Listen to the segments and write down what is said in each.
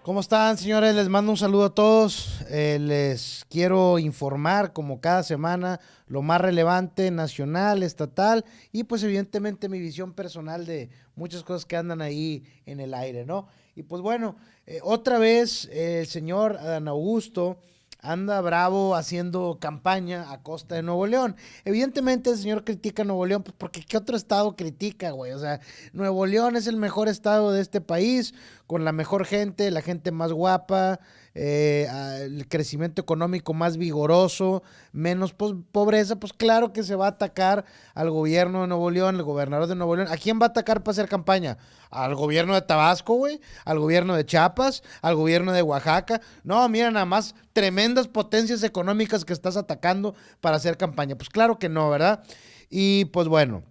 ¿Cómo están, señores? Les mando un saludo a todos. Les quiero informar, como cada semana, lo más relevante, nacional, estatal y pues evidentemente mi visión personal de muchas cosas que andan ahí en el aire, ¿no? Y pues bueno, otra vez el señor Adán Augusto anda bravo haciendo campaña a costa de Nuevo León. Evidentemente el señor critica a Nuevo León, pues porque ¿qué otro estado critica, güey? O sea, Nuevo León es el mejor estado de este país, con la mejor gente, la gente más guapa, el crecimiento económico más vigoroso, menos pobreza, pues claro que se va a atacar al gobierno de Nuevo León, al gobernador de Nuevo León. ¿A quién va a atacar para hacer campaña? Al gobierno de Tabasco, güey, al gobierno de Chiapas, al gobierno de Oaxaca. No, mira nada más, tremendas potencias económicas que estás atacando para hacer campaña. Pues claro que no, ¿verdad? Y pues bueno,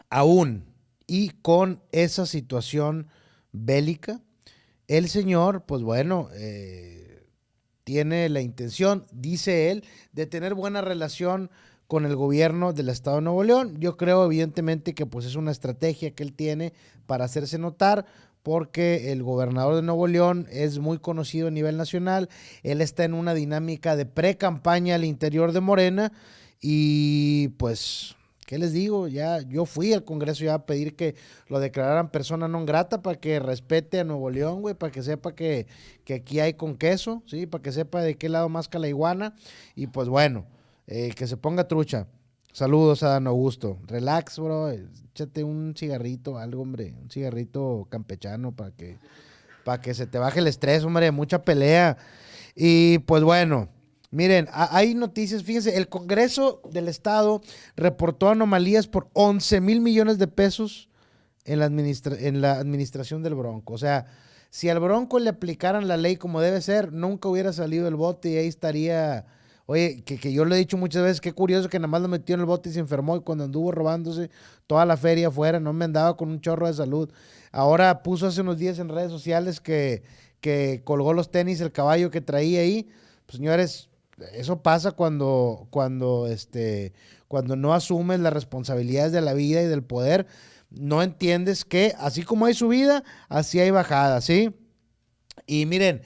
aún y con esa situación bélica, el señor, pues bueno, tiene la intención, dice él, de tener buena relación con el gobierno del estado de Nuevo León. Yo creo evidentemente que pues es una estrategia que él tiene para hacerse notar, porque el gobernador de Nuevo León es muy conocido a nivel nacional. Él está en una dinámica de pre-campaña al interior de Morena y pues, ¿qué les digo? Ya yo fui al Congreso ya a pedir que lo declararan persona non grata para que respete a Nuevo León, güey, para que sepa que aquí hay con queso, ¿sí? Para que sepa de qué lado más la iguana. Y pues bueno, que se ponga trucha. Saludos a Dan Augusto. Relax, bro. Échate un cigarrito, algo, hombre. Un cigarrito campechano para que se te baje el estrés, hombre. Mucha pelea. Y pues bueno, miren, hay noticias, fíjense, el Congreso del Estado reportó anomalías por 11,000 millones de pesos en la administración del Bronco. O sea, si al Bronco le aplicaran la ley como debe ser, nunca hubiera salido el bote y ahí estaría. Oye, que yo le he dicho muchas veces, qué curioso que nada más lo metió en el bote y se enfermó y cuando anduvo robándose toda la feria afuera, no me andaba con un chorro de salud. Ahora puso hace unos días en redes sociales que colgó los tenis, el caballo que traía ahí. Pues señores, eso pasa cuando no asumes las responsabilidades de la vida y del poder. No entiendes que así como hay subida, así hay bajada, ¿sí? Y miren,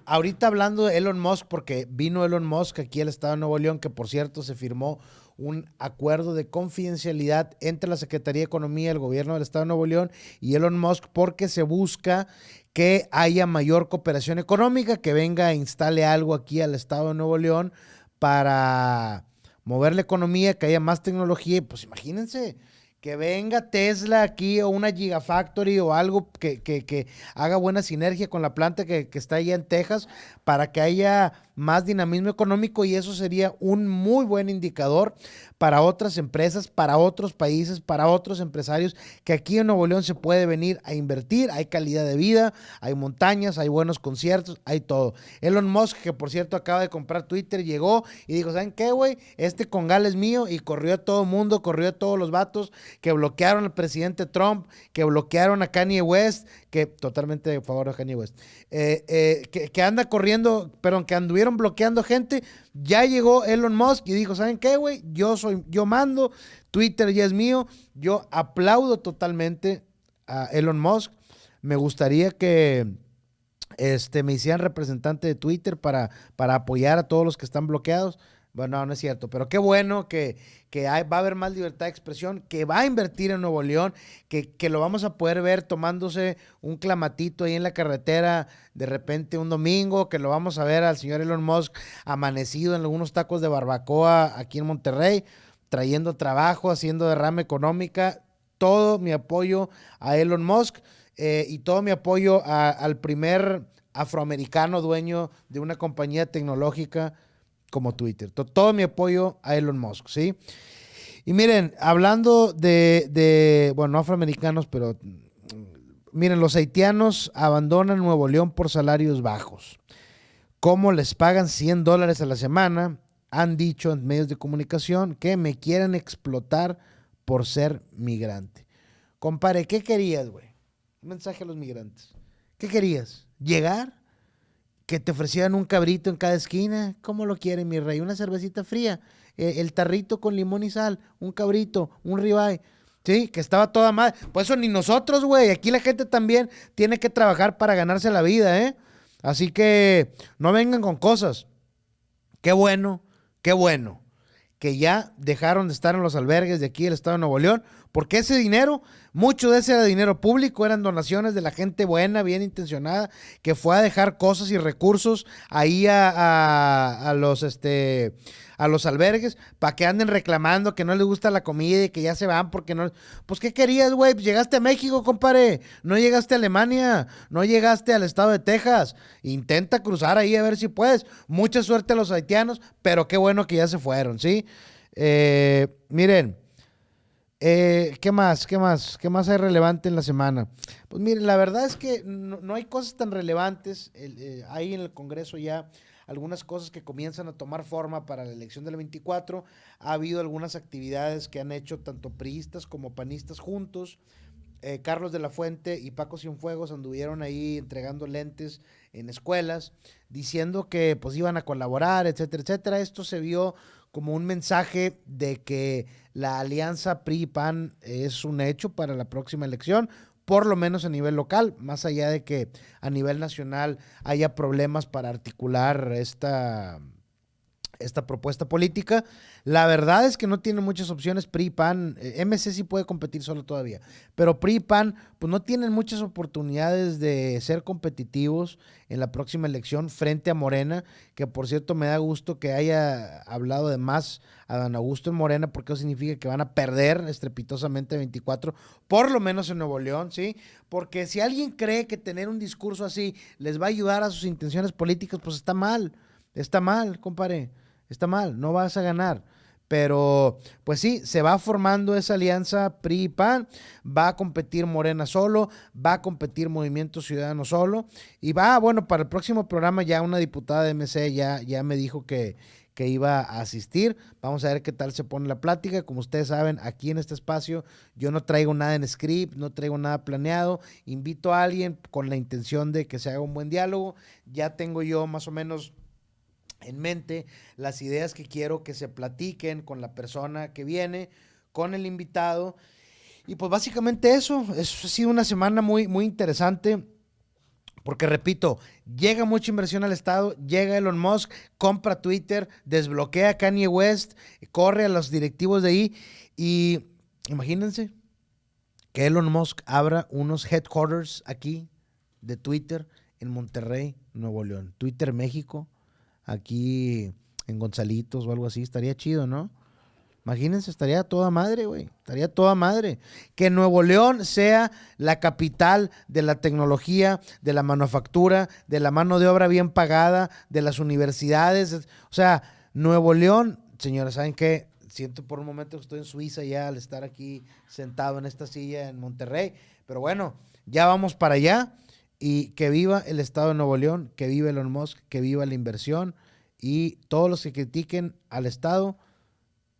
ahorita hablando de Elon Musk, porque vino Elon Musk aquí al estado de Nuevo León, que por cierto se firmó un acuerdo de confidencialidad entre la Secretaría de Economía y el gobierno del estado de Nuevo León y Elon Musk, porque se busca que haya mayor cooperación económica, que venga e instale algo aquí al estado de Nuevo León para mover la economía, que haya más tecnología. Y pues imagínense que venga Tesla aquí o una Gigafactory o algo que haga buena sinergia con la planta que está allá en Texas para que haya más dinamismo económico, y eso sería un muy buen indicador para otras empresas, para otros países, para otros empresarios, que aquí en Nuevo León se puede venir a invertir. Hay calidad de vida, hay montañas, hay buenos conciertos, hay todo. Elon Musk, que por cierto acaba de comprar Twitter, llegó y dijo, ¿saben qué, güey? Este congal es mío, y corrió a todo el mundo, corrió a todos los vatos que bloquearon al presidente Trump, que bloquearon a Kanye West, que totalmente a favor de Kanye West, que anda corriendo, perdón, que anduvieron bloqueando gente. Ya llegó Elon Musk y dijo, ¿saben qué, güey? Yo mando, Twitter ya es mío. Yo aplaudo totalmente a Elon Musk. Me gustaría que me hicieran representante de Twitter para apoyar a todos los que están bloqueados. Bueno, no es cierto, pero qué bueno que va a haber más libertad de expresión, que va a invertir en Nuevo León, que lo vamos a poder ver tomándose un clamatito ahí en la carretera de repente un domingo, que lo vamos a ver al señor Elon Musk amanecido en algunos tacos de barbacoa aquí en Monterrey, trayendo trabajo, haciendo derrama económica. Todo mi apoyo a Elon Musk, y todo mi apoyo al primer afroamericano dueño de una compañía tecnológica como Twitter. Todo mi apoyo a Elon Musk, ¿sí? Y miren, hablando bueno, no afroamericanos, pero miren, los haitianos abandonan Nuevo León por salarios bajos. ¿Cómo les pagan $100 a la semana? Han dicho en medios de comunicación que me quieren explotar por ser migrante. Compare, ¿qué querías, güey? Un mensaje a los migrantes. ¿Qué querías? ¿Llegar? ¿Que te ofrecieran un cabrito en cada esquina? ¿Cómo lo quieren, mi rey? Una cervecita fría, el tarrito con limón y sal, un cabrito, un ribeye. Sí, que estaba toda mal. Pues eso ni nosotros, güey. Aquí la gente también tiene que trabajar para ganarse la vida, ¿eh? Así que no vengan con cosas. Qué bueno, qué bueno que ya dejaron de estar en los albergues de aquí del estado de Nuevo León, porque ese dinero, mucho de ese era dinero público, eran donaciones de la gente buena, bien intencionada, que fue a dejar cosas y recursos ahí a los albergues, para que anden reclamando que no les gusta la comida y que ya se van porque no... Pues, ¿qué querías, güey? Pues llegaste a México, compadre, no llegaste a Alemania, no llegaste al estado de Texas, intenta cruzar ahí a ver si puedes. Mucha suerte a los haitianos, pero qué bueno que ya se fueron, ¿sí? Miren, ¿qué más? ¿Qué más? ¿Qué más hay relevante en la semana? Pues miren, la verdad es que no hay cosas tan relevantes. Hay en el Congreso ya algunas cosas que comienzan a tomar forma para la elección del 24. Ha habido algunas actividades que han hecho tanto priistas como panistas juntos. Carlos de la Fuente y Paco Cienfuegos anduvieron ahí entregando lentes en escuelas, diciendo que pues iban a colaborar, etcétera, etcétera. Esto se vio como un mensaje de que la alianza PRI-PAN es un hecho para la próxima elección, por lo menos a nivel local, más allá de que a nivel nacional haya problemas para articular esta propuesta política. La verdad es que no tiene muchas opciones PRI-PAN. MC sí puede competir solo todavía, pero PRI-PAN pues no tienen muchas oportunidades de ser competitivos en la próxima elección frente a Morena, que por cierto me da gusto que haya hablado de más a Dan Augusto en Morena, porque eso significa que van a perder estrepitosamente 24, por lo menos en Nuevo León, ¿sí? Porque si alguien cree que tener un discurso así les va a ayudar a sus intenciones políticas, pues está mal, compadre. Está mal, no vas a ganar. Pero, pues sí, se va formando esa alianza PRI-PAN, va a competir Morena solo, va a competir Movimiento Ciudadano solo, y bueno, para el próximo programa ya una diputada de MC ya me dijo que iba a asistir. Vamos a ver qué tal se pone la plática. Como ustedes saben, aquí en este espacio yo no traigo nada en script, no traigo nada planeado, invito a alguien con la intención de que se haga un buen diálogo. Ya tengo yo más o menos en mente las ideas que quiero que se platiquen con la persona que viene, con el invitado. Y pues básicamente eso ha sido una semana muy, muy interesante. Porque repito, llega mucha inversión al Estado, llega Elon Musk, compra Twitter, desbloquea a Kanye West, corre a los directivos de ahí. Y imagínense que Elon Musk abra unos headquarters aquí de Twitter en Monterrey, Nuevo León. Twitter México, aquí en Gonzalitos o algo así, estaría chido, ¿no? Imagínense, estaría toda madre, güey, estaría toda madre. Que Nuevo León sea la capital de la tecnología, de la manufactura, de la mano de obra bien pagada, de las universidades. O sea, Nuevo León, señores, ¿saben qué? Siento por un momento que estoy en Suiza ya al estar aquí sentado en esta silla en Monterrey, pero bueno, ya vamos para allá. Y que viva el estado de Nuevo León, que viva Elon Musk, que viva la inversión, y todos los que critiquen al estado,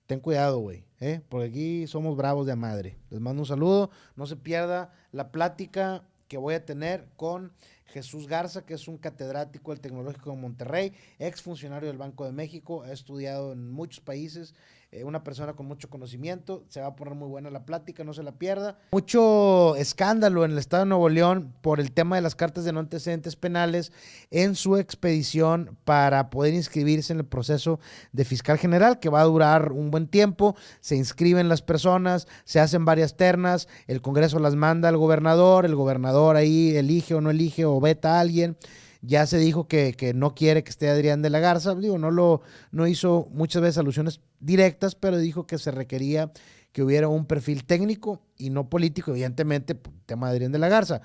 ten cuidado, güey, porque aquí somos bravos de a madre. Les mando un saludo, no se pierda la plática que voy a tener con Jesús Garza, que es un catedrático del Tecnológico de Monterrey, exfuncionario del Banco de México, ha estudiado en muchos países, una persona con mucho conocimiento. Se va a poner muy buena la plática, no se la pierda. Mucho escándalo en el estado de Nuevo León por el tema de las cartas de no antecedentes penales en su expedición para poder inscribirse en el proceso de fiscal general, que va a durar un buen tiempo. Se inscriben las personas, se hacen varias ternas, el Congreso las manda al gobernador, el gobernador ahí elige o no elige o veta a alguien. Ya se dijo que no quiere que esté Adrián de la Garza. Digo, no hizo muchas veces alusiones directas, pero dijo que se requería que hubiera un perfil técnico y no político, evidentemente, por el tema de Adrián de la Garza.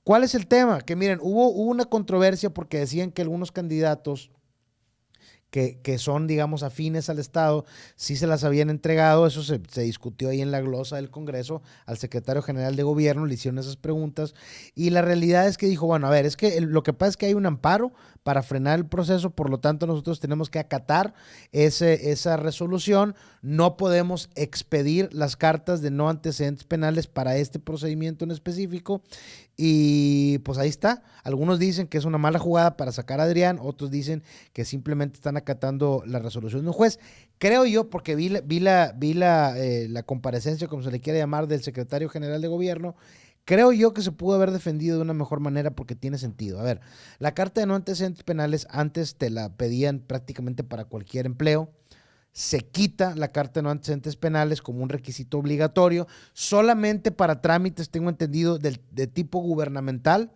¿Cuál es el tema? Que miren, hubo una controversia porque decían que algunos candidatos que son, digamos, afines al Estado, sí se las habían entregado. Eso se discutió ahí en la glosa del Congreso, al secretario general de gobierno le hicieron esas preguntas, y la realidad es que dijo, bueno, a ver, es que lo que pasa es que hay un amparo para frenar el proceso, por lo tanto nosotros tenemos que acatar esa resolución, no podemos expedir las cartas de no antecedentes penales para este procedimiento en específico. Y pues ahí está. Algunos dicen que es una mala jugada para sacar a Adrián, otros dicen que simplemente están acatando la resolución de un juez. Creo yo, porque vi la comparecencia, como se le quiere llamar, del secretario general de gobierno. Creo yo que se pudo haber defendido de una mejor manera porque tiene sentido. A ver, la carta de no antecedentes penales antes te la pedían prácticamente para cualquier empleo. Se quita la carta de no antecedentes penales como un requisito obligatorio solamente para trámites, tengo entendido, de tipo gubernamental.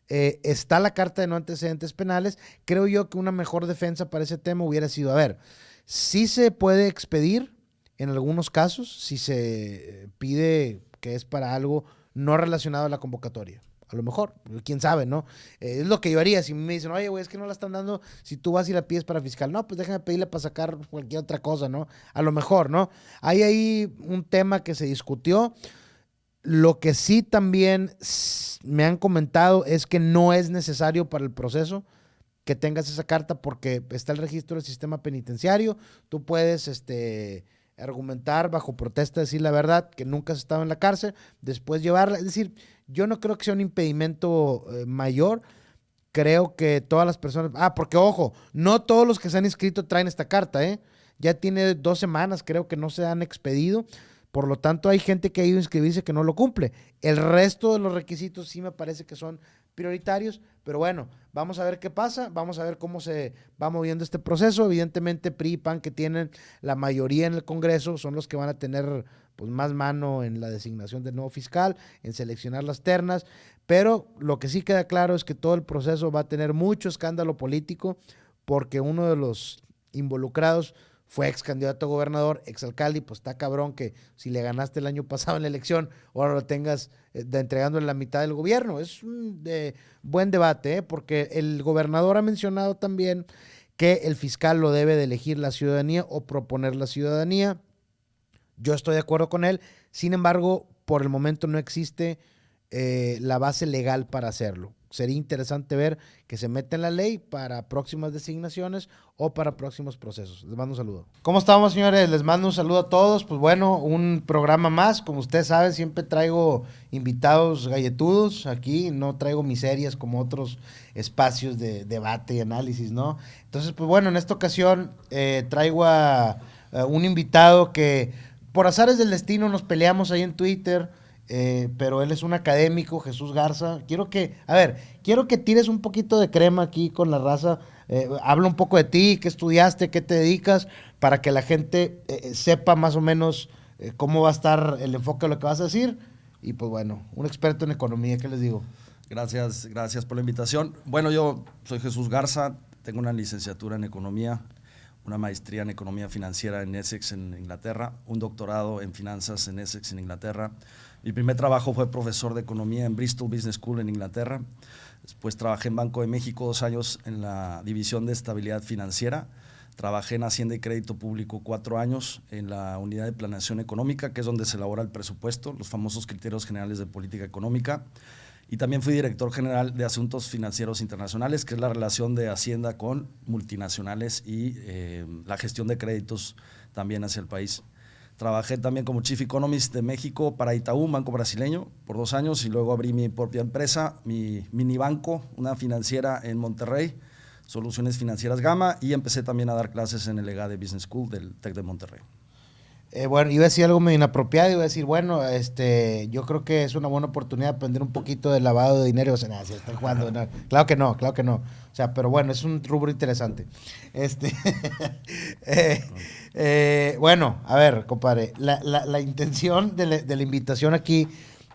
Está la carta de no antecedentes penales. Creo yo que una mejor defensa para ese tema hubiera sido, a ver, sí se puede expedir en algunos casos si se pide que es para algo no relacionado a la convocatoria. A lo mejor, quién sabe, ¿no? Es lo que yo haría. Si me dicen, oye, güey, es que no la están dando, si tú vas y la pides para fiscal. No, pues déjame pedirle para sacar cualquier otra cosa, ¿no? A lo mejor, ¿no? Hay ahí un tema que se discutió. Lo que sí también me han comentado es que no es necesario para el proceso que tengas esa carta porque está el registro del sistema penitenciario. Tú puedes, argumentar bajo protesta, decir la verdad, que nunca has estado en la cárcel, después llevarla. Es decir, yo no creo que sea un impedimento mayor. Creo que todas las personas... porque ojo, no todos los que se han inscrito traen esta carta, ¿eh? Ya tiene 2 semanas, creo que no se han expedido. Por lo tanto, hay gente que ha ido a inscribirse que no lo cumple. El resto de los requisitos sí me parece que son prioritarios, pero bueno, vamos a ver qué pasa, vamos a ver cómo se va moviendo este proceso. Evidentemente, PRI y PAN, que tienen la mayoría en el Congreso, son los que van a tener pues más mano en la designación del nuevo fiscal, en seleccionar las ternas, pero lo que sí queda claro es que todo el proceso va a tener mucho escándalo político, porque uno de los involucrados fue ex candidato a gobernador, ex alcalde, y pues está cabrón que si le ganaste el año pasado en la elección, ahora lo tengas entregándole la mitad del gobierno. Es un buen debate, porque el gobernador ha mencionado también que el fiscal lo debe de elegir la ciudadanía o proponer la ciudadanía. Yo estoy de acuerdo con él, sin embargo, por el momento no existe la base legal para hacerlo. Sería interesante ver que se meta en la ley para próximas designaciones o para próximos procesos. Les mando un saludo. ¿Cómo estamos, señores? Les mando un saludo a todos. Pues bueno, un programa más. Como ustedes saben, siempre traigo invitados galletudos aquí. No traigo miserias como otros espacios de debate y análisis, ¿no? Entonces, pues bueno, en esta ocasión traigo a un invitado que por azares del destino nos peleamos ahí en Twitter. Pero él es un académico, Jesús Garza. Quiero que tires un poquito de crema aquí con la raza. Habla un poco de ti, qué estudiaste, qué te dedicas, para que la gente sepa más o menos cómo va a estar el enfoque de lo que vas a decir. Y pues bueno, un experto en economía, ¿qué les digo? Gracias por la invitación. Bueno, yo soy Jesús Garza, tengo una licenciatura en economía, una maestría en economía financiera en Essex, en Inglaterra, un doctorado en finanzas en Essex, en Inglaterra. Mi primer trabajo fue profesor de economía en Bristol Business School en Inglaterra. Después trabajé en Banco de México 2 años en la división de estabilidad financiera. Trabajé en Hacienda y Crédito Público 4 años en la unidad de planeación económica, que es donde se elabora el presupuesto, los famosos criterios generales de política económica. Y también fui director general de Asuntos Financieros Internacionales, que es la relación de Hacienda con multinacionales y la gestión de créditos también hacia el país. Trabajé también como Chief Economist de México para Itaú, un banco brasileño, por 2 años, y luego abrí mi propia empresa, mi mini banco, una financiera en Monterrey, Soluciones Financieras Gama, y empecé también a dar clases en el EGADE Business School del TEC de Monterrey. Bueno, iba a decir algo medio inapropiado, iba a decir, bueno, yo creo que es una buena oportunidad de aprender un poquito de lavado de dinero. O sea, nada, si estoy jugando, no, claro que no. O sea, pero bueno, es un rubro interesante. Bueno, a ver, compadre, la intención de la invitación aquí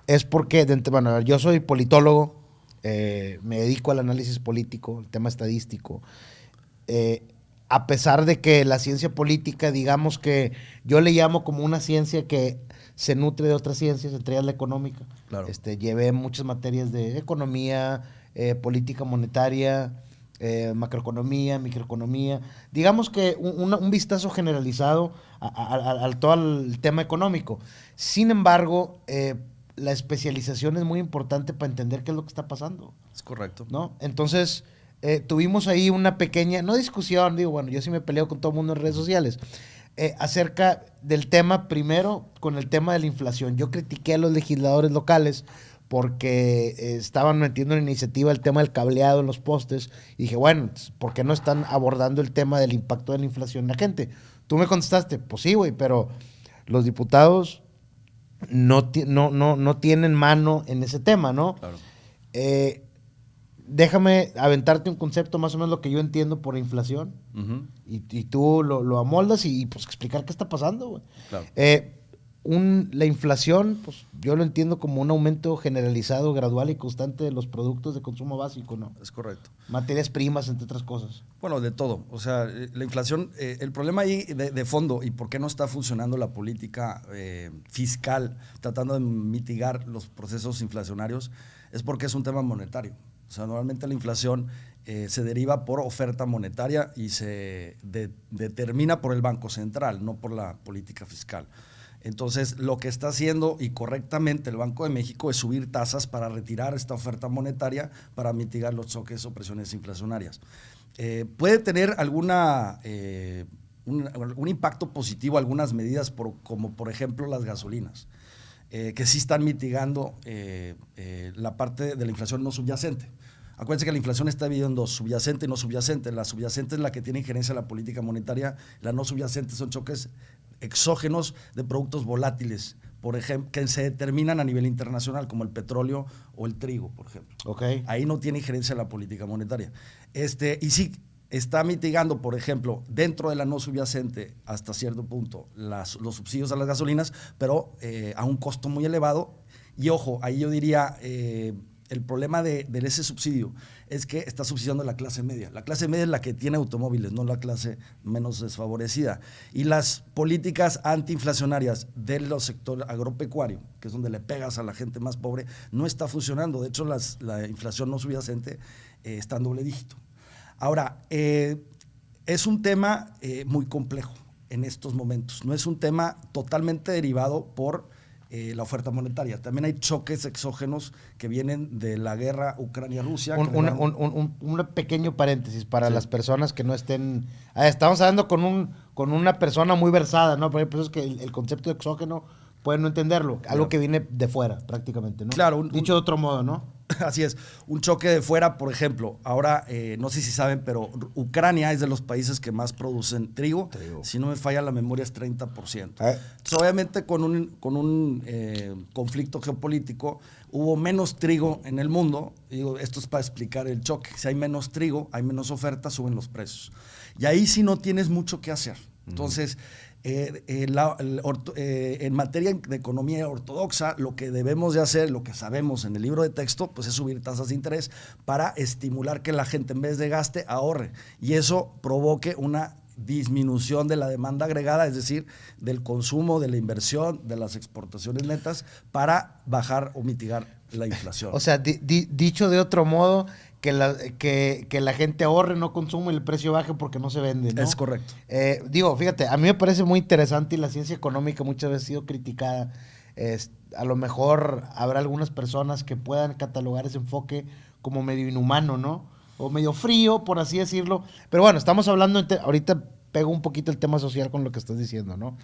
es porque, bueno, a ver, yo soy politólogo, me dedico al análisis político, el tema estadístico. A pesar de que la ciencia política, digamos que yo le llamo como una ciencia que se nutre de otras ciencias, entre ellas la económica. Claro. Llevé muchas materias de economía, política monetaria, macroeconomía, microeconomía. Digamos que un vistazo generalizado al todo el tema económico. Sin embargo, la especialización es muy importante para entender qué es lo que está pasando. Es correcto. ¿No? Entonces, tuvimos ahí una pequeña, no discusión, digo, bueno, yo sí me peleo con todo el mundo en redes sociales, acerca del tema, primero, con el tema de la inflación. Yo critiqué a los legisladores locales porque estaban metiendo en iniciativa el tema del cableado en los postes, y dije, bueno, ¿por qué no están abordando el tema del impacto de la inflación en la gente? Tú me contestaste, pues sí, güey, pero los diputados no tienen mano en ese tema, ¿no? Claro. Déjame aventarte un concepto más o menos lo que yo entiendo por inflación. Uh-huh. Y tú lo amoldas y pues explicar qué está pasando, güey. Claro. La inflación, pues yo lo entiendo como un aumento generalizado, gradual y constante de los productos de consumo básico, ¿no? Es correcto. Materias primas, entre otras cosas. Bueno, de todo. O sea, la inflación, el problema ahí de fondo y por qué no está funcionando la política fiscal tratando de mitigar los procesos inflacionarios es porque es un tema monetario. O sea, normalmente la inflación se deriva por oferta monetaria y se determina por el Banco Central, no por la política fiscal. Entonces, lo que está haciendo y correctamente el Banco de México es subir tasas para retirar esta oferta monetaria para mitigar los choques o presiones inflacionarias. Puede tener un impacto positivo algunas medidas como por ejemplo las gasolinas, que sí están mitigando la parte de la inflación no subyacente. Acuérdense que la inflación está dividida en dos, subyacente y no subyacente. La subyacente es la que tiene injerencia en la política monetaria, la no subyacente son choques exógenos de productos volátiles, por ejemplo, que se determinan a nivel internacional, como el petróleo o el trigo, por ejemplo. Okay. Ahí no tiene injerencia la política monetaria. Y sí está mitigando, por ejemplo, dentro de la no subyacente, hasta cierto punto, los subsidios a las gasolinas, pero a un costo muy elevado. Y ojo, ahí yo diría, el problema de ese subsidio es que está subsidiando a la clase media. La clase media es la que tiene automóviles, no la clase menos desfavorecida. Y las políticas antiinflacionarias del sector agropecuario, que es donde le pegas a la gente más pobre, no está funcionando. De hecho, la inflación no subyacente está en doble dígito. Ahora, es un tema muy complejo en estos momentos. No es un tema totalmente derivado por la oferta monetaria. También hay choques exógenos que vienen de la guerra Ucrania-Rusia. Un pequeño paréntesis para las personas que no estén... estamos hablando con una persona muy versada, ¿no? Pero hay personas que el concepto de exógeno pueden no entenderlo. Algo que viene de fuera, prácticamente, ¿no? Claro. Dicho de otro modo, ¿no? Así es. Un choque de fuera, por ejemplo. Ahora, no sé si saben, pero Ucrania es de los países que más producen trigo. Si no me falla la memoria, es 30%. Entonces, obviamente, con un conflicto geopolítico, hubo menos trigo en el mundo. Digo, esto es para explicar el choque. Si hay menos trigo, hay menos oferta, suben los precios. Y ahí sí no tienes mucho que hacer. Entonces... en materia de economía ortodoxa, lo que debemos de hacer, lo que sabemos en el libro de texto, pues es subir tasas de interés para estimular que la gente en vez de gaste, ahorre. Y eso provoque una disminución de la demanda agregada, es decir, del consumo, de la inversión, de las exportaciones netas, para bajar o mitigar la inflación. O sea, dicho de otro modo, que la gente ahorre, no consuma y el precio baje porque no se vende, ¿no? Es correcto. Fíjate, a mí me parece muy interesante y la ciencia económica muchas veces ha sido criticada. A lo mejor habrá algunas personas que puedan catalogar ese enfoque como medio inhumano, ¿no? O medio frío, por así decirlo. Pero bueno, estamos hablando, ahorita pego un poquito el tema social con lo que estás diciendo, ¿no?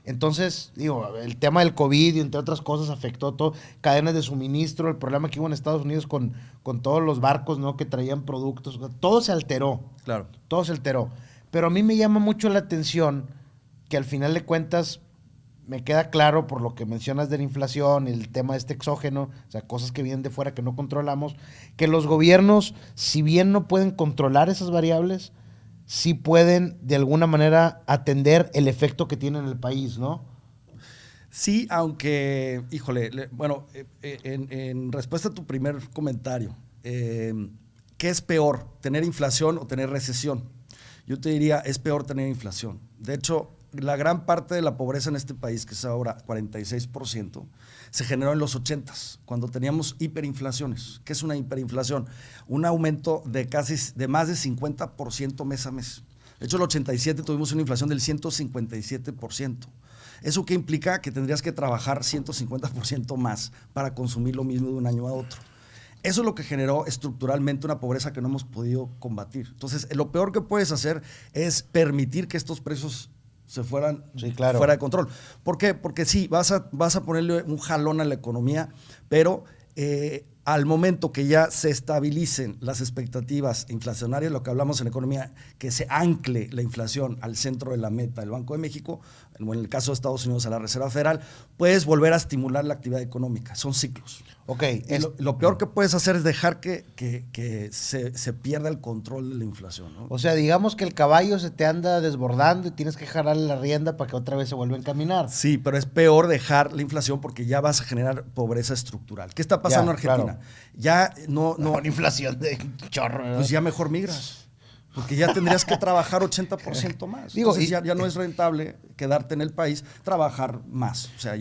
Entonces, el tema del COVID y entre otras cosas afectó todo, cadenas de suministro, el problema que hubo en Estados Unidos con todos los barcos, ¿no? Que traían productos, todo se alteró. Claro. Todo se alteró. Pero a mí me llama mucho la atención que al final de cuentas me queda claro por lo que mencionas de la inflación, el tema de este exógeno, o sea, cosas que vienen de fuera que no controlamos, que los gobiernos, si bien no pueden controlar esas variables, sí pueden de alguna manera atender el efecto que tiene en el país, ¿no? Sí, aunque, híjole, bueno, en respuesta a tu primer comentario, ¿qué es peor, tener inflación o tener recesión? Yo te diría, es peor tener inflación. De hecho, la gran parte de la pobreza en este país, que es ahora 46%, se generó en los 80s, cuando teníamos hiperinflaciones. ¿Qué es una hiperinflación? Un aumento de más de 50% mes a mes. De hecho, en el 87 tuvimos una inflación del 157%. ¿Eso qué implica? Que tendrías que trabajar 150% más para consumir lo mismo de un año a otro. Eso es lo que generó estructuralmente una pobreza que no hemos podido combatir. Entonces, lo peor que puedes hacer es permitir que estos precios se fueran fuera de control. ¿Por qué? Porque sí, vas a ponerle un jalón a la economía, pero al momento que ya se estabilicen las expectativas inflacionarias, lo que hablamos en economía, que se ancle la inflación al centro de la meta del Banco de México, en el caso de Estados Unidos a la Reserva Federal, puedes volver a estimular la actividad económica. Son ciclos. Ok. Lo peor que puedes hacer es dejar que se pierda el control de la inflación, ¿no? O sea, digamos que el caballo se te anda desbordando y tienes que jalarle la rienda para que otra vez se vuelva a encaminar. Sí, pero es peor dejar la inflación porque ya vas a generar pobreza estructural. ¿Qué está pasando en Argentina? Claro. Ya no, Con inflación de chorro, ¿no? pues ya mejor migras. Porque ya tendrías que trabajar 80% más. Digo, Entonces ya no es rentable quedarte en el país, trabajar más. O sea,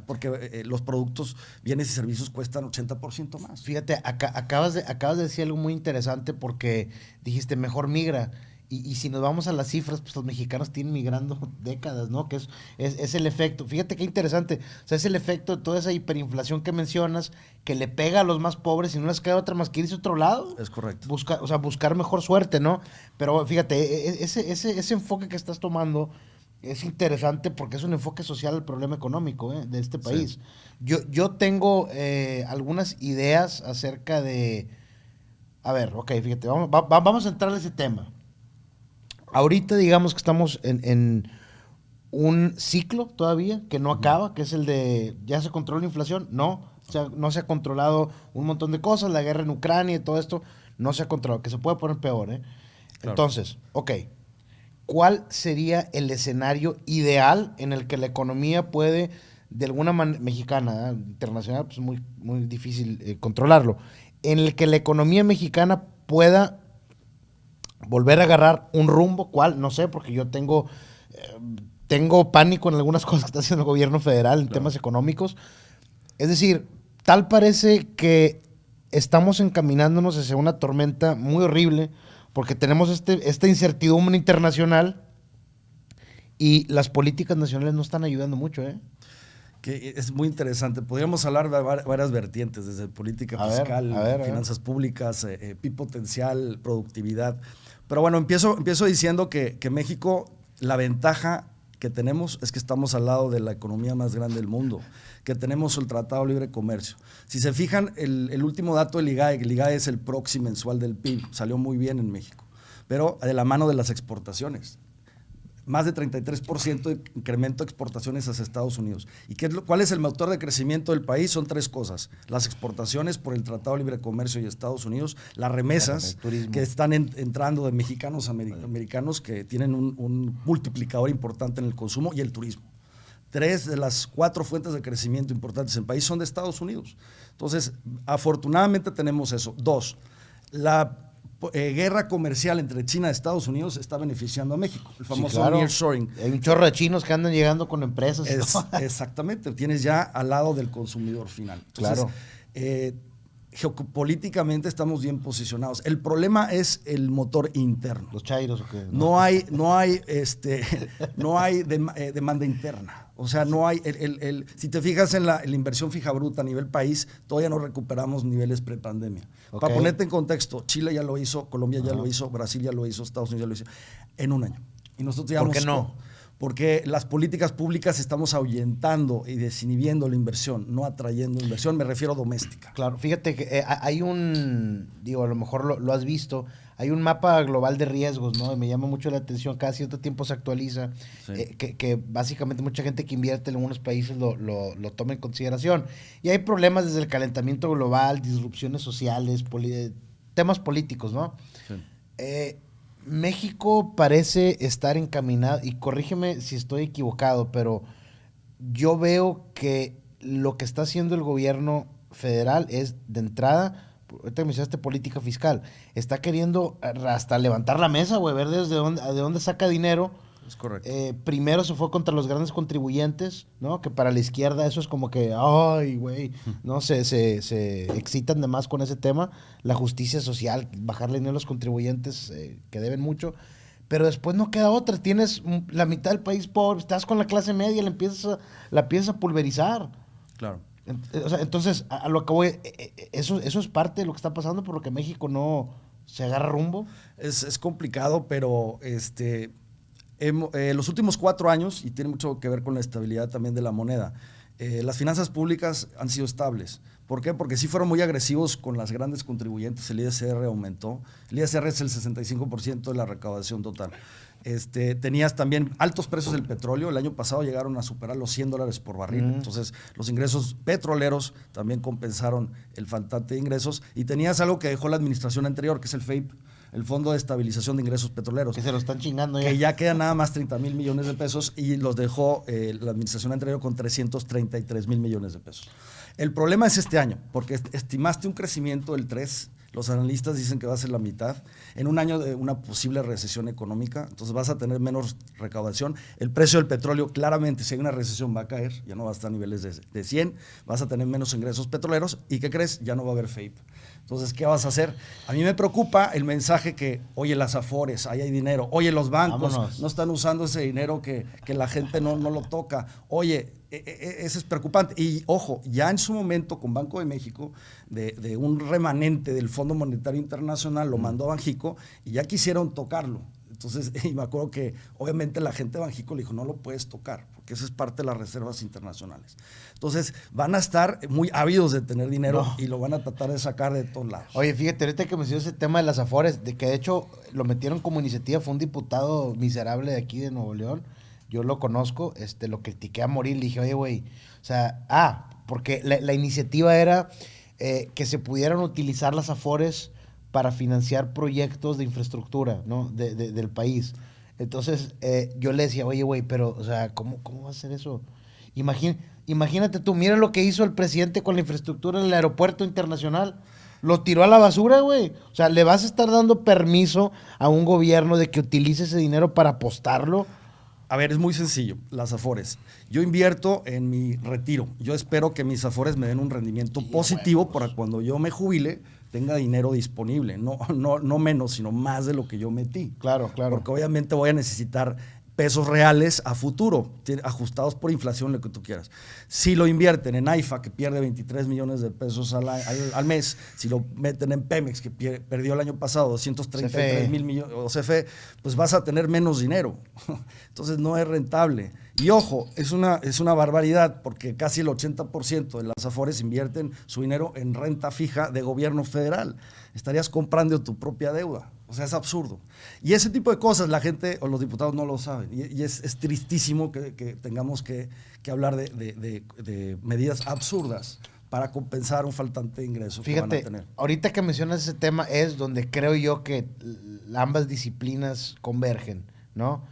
porque los productos, bienes y servicios cuestan 80% más. Fíjate, acabas de decir algo muy interesante porque dijiste mejor migra. Y si nos vamos a las cifras, pues los mexicanos tienen migrando décadas, ¿no? Que es el efecto. Fíjate qué interesante. O sea, es el efecto de toda esa hiperinflación que mencionas, que le pega a los más pobres y no les queda otra más que irse a otro lado. Es correcto. Buscar mejor suerte, ¿no? Pero fíjate, ese enfoque que estás tomando es interesante porque es un enfoque social al problema económico, de este país. Sí. Yo tengo algunas ideas acerca de... A ver, ok, fíjate, vamos a entrar a ese tema. Ahorita digamos que estamos en un ciclo todavía que no acaba, que es el de ¿ya se controla la inflación? No, o sea, no se ha controlado un montón de cosas, la guerra en Ucrania y todo esto no se ha controlado, que se puede poner peor, ¿eh? Claro. Entonces, ok, ¿cuál sería el escenario ideal en el que la economía puede, de alguna manera, mexicana, internacional, pues muy, muy difícil controlarlo, en el que la economía mexicana pueda volver a agarrar un rumbo? ¿Cuál? No sé, porque yo tengo pánico en algunas cosas que está haciendo el gobierno federal en temas económicos. Es decir, tal parece que estamos encaminándonos hacia una tormenta muy horrible porque tenemos esta incertidumbre internacional y las políticas nacionales no están ayudando mucho, ¿eh? Que es muy interesante. Podríamos hablar de varias vertientes, desde política fiscal, finanzas públicas, PIB potencial, productividad. Pero bueno, empiezo diciendo que México, la ventaja que tenemos es que estamos al lado de la economía más grande del mundo, que tenemos el Tratado de Libre Comercio. Si se fijan, el último dato del IGAE, el IGAE es el proxy mensual del PIB, salió muy bien en México, pero de la mano de las exportaciones. Más de 33% de incremento de exportaciones hacia Estados Unidos. ¿Y cuál es el motor de crecimiento del país? Son tres cosas. Las exportaciones por el Tratado de Libre Comercio y Estados Unidos, las remesas que están entrando de mexicanos americanos que tienen un multiplicador importante en el consumo, y el turismo. 3 de las 4 fuentes de crecimiento importantes en el país son de Estados Unidos. Entonces, afortunadamente tenemos eso. 2, la guerra comercial entre China y Estados Unidos está beneficiando a México, el famoso nearshoring. Hay un chorro de chinos que andan llegando con empresas. Exactamente, tienes ya al lado del consumidor final. Entonces, geopolíticamente estamos bien posicionados. El problema es el motor interno. Los chairos, ¿o qué? No hay demanda interna. O sea, no hay si te fijas en la inversión fija bruta a nivel país, todavía no recuperamos niveles prepandemia. Para ponerte en contexto, Chile ya lo hizo, Colombia ya lo hizo, Brasil ya lo hizo, Estados Unidos ya lo hizo, en un año. Y nosotros ¿Por qué no? Porque las políticas públicas estamos ahuyentando y desinhibiendo la inversión, no atrayendo inversión, me refiero doméstica. Claro, fíjate que hay a lo mejor lo has visto, hay un mapa global de riesgos, ¿no? Y me llama mucho la atención, cada cierto tiempo se actualiza, que básicamente mucha gente que invierte en algunos países lo toma en consideración. Y hay problemas desde el calentamiento global, disrupciones sociales, temas políticos, ¿no? Sí. México parece estar encaminado, y corrígeme si estoy equivocado, pero yo veo que lo que está haciendo el gobierno federal es, de entrada, ahorita me mencionaste política fiscal, está queriendo hasta levantar la mesa, güey, ver de dónde saca dinero. Es correcto. Primero se fue contra los grandes contribuyentes, ¿no? Que para la izquierda eso es como que, ay, güey, ¿no? Se excitan de más con ese tema. La justicia social, bajarle dinero a los contribuyentes que deben mucho. Pero después no queda otra. Tienes la mitad del país pobre, estás con la clase media, la empiezas a pulverizar. Claro. Entonces, a lo que voy, eso es parte de lo que está pasando, por lo que México no se agarra rumbo. Es complicado, pero los últimos 4 años, y tiene mucho que ver con la estabilidad también de la moneda, las finanzas públicas han sido estables. ¿Por qué? Porque sí fueron muy agresivos con las grandes contribuyentes. El ISR aumentó. El ISR es el 65% de la recaudación total. Tenías también altos precios del petróleo. El año pasado llegaron a superar los $100 por barril. Entonces, los ingresos petroleros también compensaron el faltante de ingresos. Y tenías algo que dejó la administración anterior, que es el FEIP, el Fondo de Estabilización de Ingresos Petroleros. Que se lo están chingando ya. Que ya quedan nada más 30,000 millones de pesos y los dejó la administración anterior con 333,000 millones de pesos. El problema es este año, porque estimaste un crecimiento del 3%. Los analistas dicen que va a ser la mitad. En un año de una posible recesión económica, entonces vas a tener menos recaudación. El precio del petróleo, claramente, si hay una recesión, va a caer. Ya no va a estar a niveles de 100. Vas a tener menos ingresos petroleros. ¿Y qué crees? Ya no va a haber FEIP. Entonces, ¿qué vas a hacer? A mí me preocupa el mensaje que, oye, las Afores, ahí hay dinero. Oye, los bancos no están usando ese dinero que la gente no lo toca. Oye, eso es preocupante. Y ojo, ya en su momento con Banco de México, de un remanente del Fondo Monetario Internacional, lo mandó a Banjico y ya quisieron tocarlo. Entonces, y me acuerdo que obviamente la gente de Banjico le dijo, no lo puedes tocar, porque eso es parte de las reservas internacionales. Entonces, van a estar muy ávidos de tener dinero y lo van a tratar de sacar de todos lados. Oye, fíjate, ahorita que mencionó ese tema de las Afores, de que de hecho lo metieron como iniciativa, fue un diputado miserable de aquí de Nuevo León. Yo lo conozco, lo critiqué a morir, le dije, oye, güey, o sea, porque la iniciativa era que se pudieran utilizar las Afores para financiar proyectos de infraestructura, ¿no? del país. Entonces, yo le decía, oye, güey, pero, o sea, ¿cómo va a ser eso? Imagínate tú, mira lo que hizo el presidente con la infraestructura del aeropuerto internacional. Lo tiró a la basura, güey. O sea, ¿le vas a estar dando permiso a un gobierno de que utilice ese dinero para apostarlo? A ver, es muy sencillo, las Afores. Yo invierto en mi retiro. Yo espero que mis Afores me den un rendimiento positivo para cuando yo me jubile tenga dinero disponible. No menos, sino más de lo que yo metí. Claro. Porque obviamente voy a necesitar pesos reales a futuro, ajustados por inflación, lo que tú quieras. Si lo invierten en AIFA, que pierde 23 millones de pesos al mes, si lo meten en Pemex, que perdió el año pasado 233 mil millones, o CFE, pues vas a tener menos dinero. Entonces no es rentable. Y ojo, es una barbaridad, porque casi el 80% de las Afores invierten su dinero en renta fija de gobierno federal. Estarías comprando tu propia deuda. O sea, es absurdo. Y ese tipo de cosas la gente o los diputados no lo saben. Y es tristísimo que tengamos que hablar de medidas absurdas para compensar un faltante de ingresos. Fíjate, que van a tener. Ahorita que mencionas ese tema es donde creo yo que ambas disciplinas convergen, ¿no?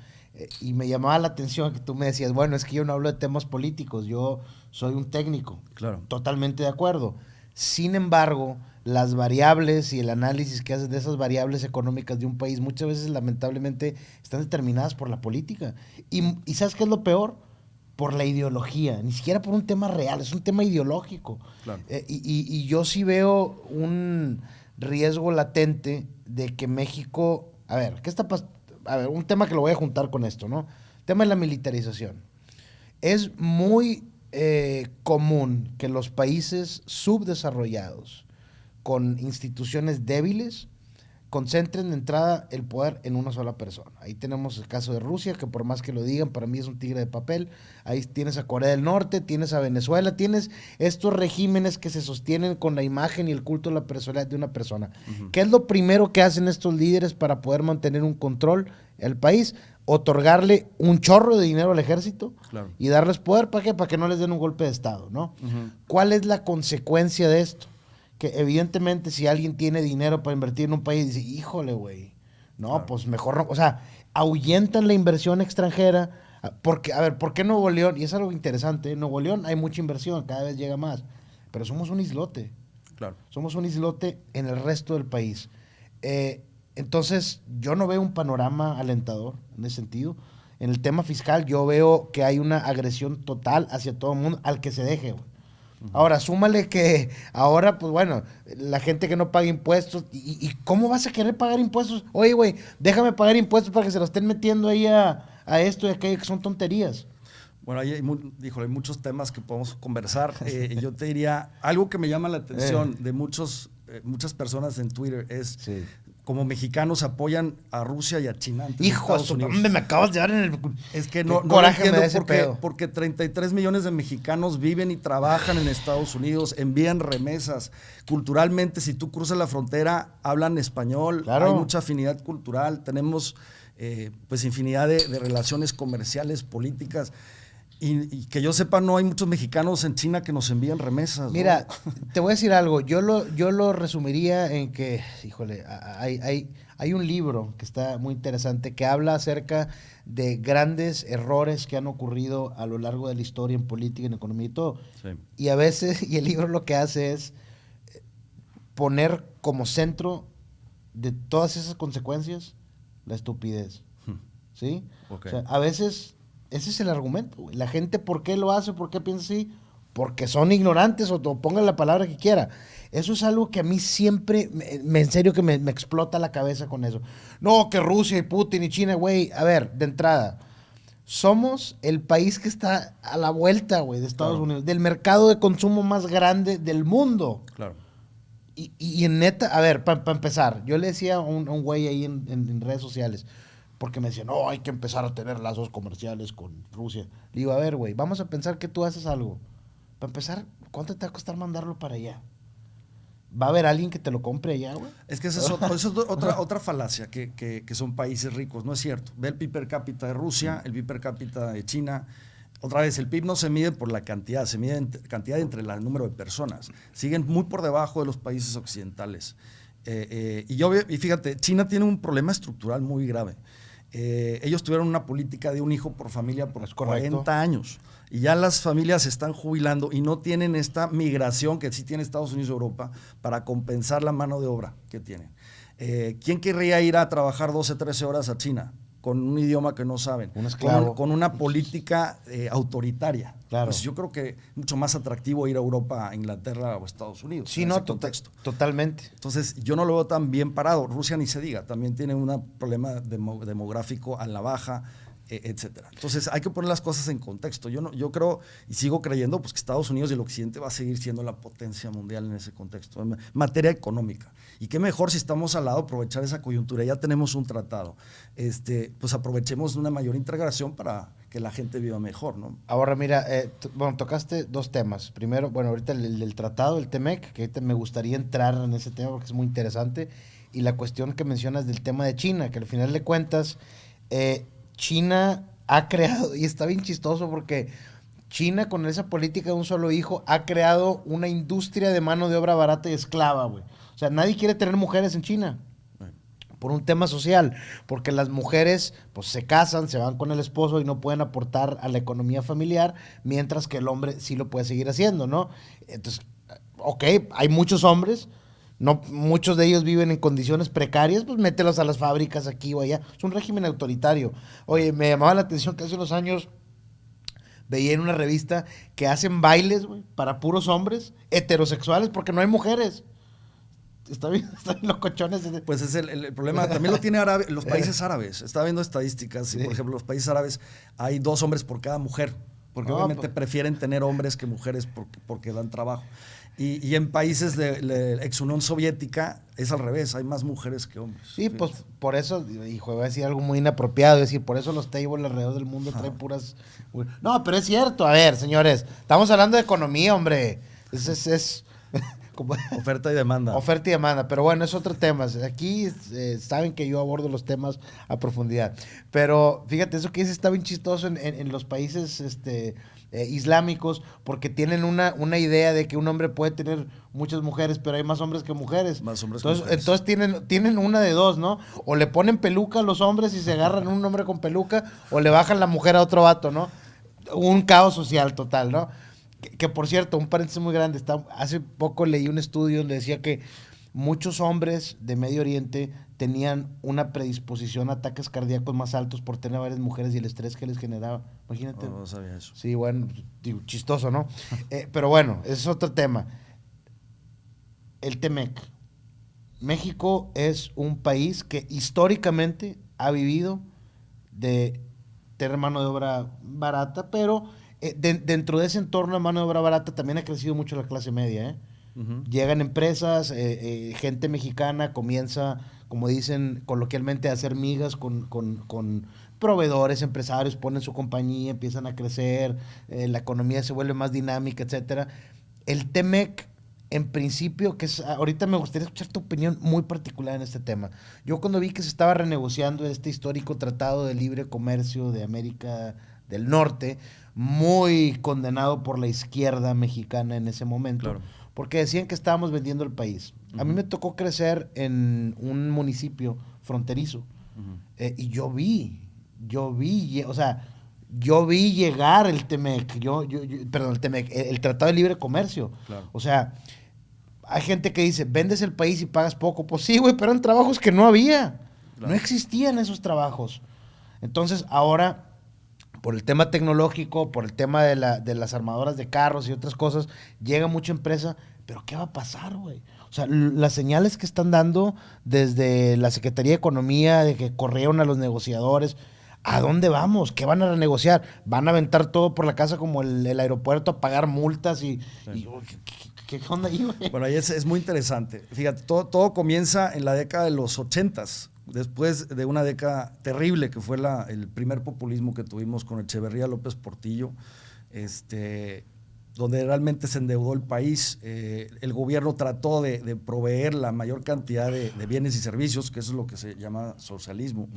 Y me llamaba la atención que tú me decías, bueno, es que yo no hablo de temas políticos, yo soy un técnico. Claro. Totalmente de acuerdo. Sin embargo, las variables y el análisis que haces de esas variables económicas de un país muchas veces lamentablemente están determinadas por la política. ¿Y sabes qué es lo peor? Por la ideología, ni siquiera por un tema real, es un tema ideológico. Claro. Y yo sí veo un riesgo latente de que México, a ver, ¿qué está pasando? A ver, un tema que lo voy a juntar con esto, ¿no? El tema de la militarización. Es muy común que los países subdesarrollados con instituciones débiles concentren de entrada el poder en una sola persona. Ahí tenemos el caso de Rusia, que por más que lo digan, para mí es un tigre de papel. Ahí tienes a Corea del Norte, tienes a Venezuela, tienes estos regímenes que se sostienen con la imagen y el culto de la personalidad de una persona. Uh-huh. ¿Qué es lo primero que hacen estos líderes para poder mantener un control al país? Otorgarle un chorro de dinero al ejército, claro, y darles poder, ¿para qué? Para que no les den un golpe de estado, ¿no? Uh-huh. ¿Cuál es la consecuencia de esto? Que evidentemente si alguien tiene dinero para invertir en un país, dice, híjole, güey, no, claro, pues mejor no, o sea, ahuyentan la inversión extranjera, porque, a ver, ¿por qué Nuevo León? Y es algo interesante, en Nuevo León hay mucha inversión, cada vez llega más, pero somos un islote, claro, somos un islote en el resto del país. Entonces, yo no veo un panorama alentador en ese sentido. En el tema fiscal, yo veo que hay una agresión total hacia todo el mundo, al que se deje, güey. Ahora, súmale que ahora, pues bueno, la gente que no paga impuestos, ¿y cómo vas a querer pagar impuestos? Oye, güey, déjame pagar impuestos para que se lo estén metiendo ahí a esto y a aquello, que son tonterías. Bueno, ahí hay muchos temas que podemos conversar. Yo te diría, algo que me llama la atención de muchas personas en Twitter es... Sí. Como mexicanos apoyan a Rusia y a China. Hijo, ¿dónde me acabas de dar en el... Es que no entiendo porque 33 millones de mexicanos viven y trabajan en Estados Unidos, envían remesas. Culturalmente, si tú cruzas la frontera, hablan español, claro, hay mucha afinidad cultural, tenemos pues infinidad de relaciones comerciales, políticas. Y que yo sepa, no hay muchos mexicanos en China que nos envían remesas. Mira, ¿no? te voy a decir algo. Yo lo resumiría en que, híjole, hay un libro que está muy interesante que habla acerca de grandes errores que han ocurrido a lo largo de la historia en política, en economía y todo. Sí. Y a veces, y el libro lo que hace es poner como centro de todas esas consecuencias la estupidez. ¿Sí? Okay. O sea, a veces ese es el argumento, güey. La gente, ¿por qué lo hace? ¿Por qué piensa así? Porque son ignorantes o pongan la palabra que quiera. Eso es algo que a mí siempre, en serio que me explota la cabeza con eso. No, que Rusia y Putin y China, güey. A ver, de entrada, somos el país que está a la vuelta, güey, de Estados Unidos, del mercado de consumo más grande del mundo. Claro. Y en neta, a ver, para empezar, yo le decía a un güey ahí en redes sociales, porque me decía, no, hay que empezar a tener lazos comerciales con Rusia. Le digo, a ver, güey, vamos a pensar que tú haces algo. Para empezar, ¿cuánto te va a costar mandarlo para allá? ¿Va a haber alguien que te lo compre allá, güey? Es que eso es otra falacia, que son países ricos. No es cierto. Ve el PIB per cápita de Rusia, el PIB per cápita de China. Otra vez, el PIB no se mide por la cantidad, se mide en cantidad entre el número de personas. Siguen muy por debajo de los países occidentales. Y fíjate, China tiene un problema estructural muy grave. Ellos tuvieron una política de un hijo por familia por 40 años. Y ya las familias se están jubilando y no tienen esta migración que sí tiene Estados Unidos y Europa para compensar la mano de obra que tienen. ¿Quién querría ir a trabajar 12, 13 horas a China con un idioma que no saben? Un esclavo. Con una política autoritaria. Claro. Pues yo creo que es mucho más atractivo ir a Europa, a Inglaterra o Estados Unidos. Sí, no, contexto. Totalmente. Entonces, yo no lo veo tan bien parado. Rusia ni se diga, también tiene un problema demográfico a la baja, etcétera. Entonces, hay que poner las cosas en contexto. Yo creo y sigo creyendo pues, que Estados Unidos y el Occidente va a seguir siendo la potencia mundial en ese contexto, en materia económica. Y qué mejor si estamos al lado aprovechar esa coyuntura. Ya tenemos un tratado. Pues aprovechemos una mayor integración para que la gente viva mejor, ¿no? Ahora, mira, tocaste dos temas. Primero, ahorita el tratado, el TEMEC, que ahorita me gustaría entrar en ese tema porque es muy interesante. Y la cuestión que mencionas del tema de China, que al final de cuentas, China ha creado, y está bien chistoso porque China con esa política de un solo hijo ha creado una industria de mano de obra barata y esclava, güey. O sea, nadie quiere tener mujeres en China. Por un tema social, porque las mujeres pues se casan, se van con el esposo y no pueden aportar a la economía familiar, mientras que el hombre sí lo puede seguir haciendo, ¿no? Entonces, ok, hay muchos hombres, no, muchos de ellos viven en condiciones precarias, pues mételos a las fábricas aquí o allá. Es un régimen autoritario. Oye, me llamaba la atención que hace unos años veía en una revista que hacen bailes, güey, para puros hombres heterosexuales porque no hay mujeres. Está bien los cochones. Pues es el problema. También lo tiene los países árabes. Estaba viendo estadísticas. Sí. Y por ejemplo, los países árabes hay 2 hombres por cada mujer. Porque obviamente prefieren tener hombres que mujeres porque dan trabajo. Y en países de la ex Unión Soviética es al revés. Hay más mujeres que hombres. Sí, pues por eso, hijo, voy a decir algo muy inapropiado. Es decir, por eso los tables alrededor del mundo traen puras... No, pero es cierto. A ver, señores. Estamos hablando de economía, hombre. Es oferta y demanda. Oferta y demanda, pero bueno, es otro tema. Aquí saben que yo abordo los temas a profundidad. Pero fíjate, eso que dices está bien chistoso en los países islámicos, porque tienen una idea de que un hombre puede tener muchas mujeres, pero hay más hombres que mujeres. Más hombres que mujeres. Entonces tienen una de dos, ¿no? O le ponen peluca a los hombres y se agarran un hombre con peluca, o le bajan la mujer a otro vato, ¿no? Un caos social total, ¿no? Que por cierto, un paréntesis muy grande, hace poco leí un estudio donde decía que muchos hombres de Medio Oriente tenían una predisposición a ataques cardíacos más altos por tener varias mujeres y el estrés que les generaba. Imagínate. No sabía eso. Sí, bueno, digo, chistoso, ¿no? Pero bueno, ese es otro tema. El TEMEC. México es un país que históricamente ha vivido de tener mano de obra barata, pero dentro de ese entorno de mano de obra barata también ha crecido mucho la clase media, ¿eh? Uh-huh. Llegan empresas, gente mexicana comienza, como dicen coloquialmente, a hacer migas con proveedores, empresarios, ponen su compañía, empiezan a crecer, la economía se vuelve más dinámica, etcétera. El TEMEC en principio, ahorita me gustaría escuchar tu opinión muy particular en este tema. Yo cuando vi que se estaba renegociando este histórico Tratado de Libre Comercio de América del Norte, muy condenado por la izquierda mexicana en ese momento, Claro. porque decían que estábamos vendiendo el país. A mí me tocó crecer en un municipio fronterizo, y yo vi, o sea, yo vi llegar el TEMEC, perdón, el TEMEC, el Tratado de Libre Comercio. Claro. O sea, hay gente que dice, vendes el país y pagas poco. Pues sí, güey, pero eran trabajos que no había. Claro. No existían esos trabajos. Entonces, ahora, por el tema tecnológico, por el tema de las armadoras de carros y otras cosas, llega mucha empresa, pero ¿qué va a pasar, güey? O sea, las señales que están dando desde la Secretaría de Economía, de que corrieron a los negociadores, ¿a dónde vamos? ¿Qué van a renegociar? ¿Van a aventar todo por la casa como el aeropuerto a pagar multas y ¿qué onda ahí, güey? Bueno, ahí es muy interesante. Fíjate, todo comienza en la década de los 80s, después de una década terrible que fue el primer populismo que tuvimos con Echeverría López Portillo, donde realmente se endeudó el país. El gobierno trató de proveer la mayor cantidad de bienes y servicios, que eso es lo que se llama socialismo.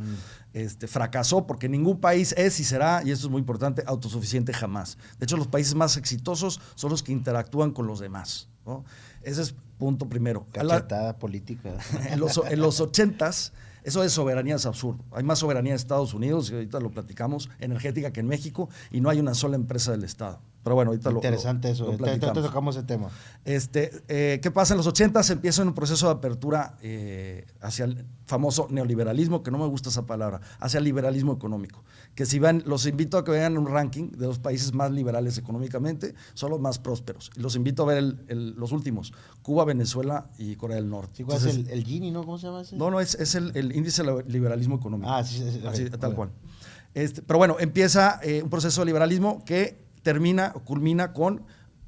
Fracasó porque ningún país es y será, y esto es muy importante, autosuficiente jamás. De hecho, los países más exitosos son los que interactúan con los demás, ¿no? Ese es punto primero. Cachetada política. En los 80s, eso de soberanía es absurdo. Hay más soberanía en Estados Unidos, y ahorita lo platicamos, energética, que en México, y no hay una sola empresa del Estado. Pero bueno, ahorita interesante eso. lo platicamos. Te tocamos ese tema. ¿Qué pasa? En los 80s empieza un proceso de apertura hacia el famoso neoliberalismo, que no me gusta esa palabra, hacia el liberalismo económico. Que si van, los invito a que vean un ranking de los países más liberales económicamente, son los más prósperos. Y los invito a ver los últimos: Cuba, Venezuela y Corea del Norte. ¿Cuál es el Gini, no? ¿Cómo se llama ese? No, es el índice de liberalismo económico. Ah, sí, así, tal cual. Pero bueno, empieza un proceso de liberalismo que culmina con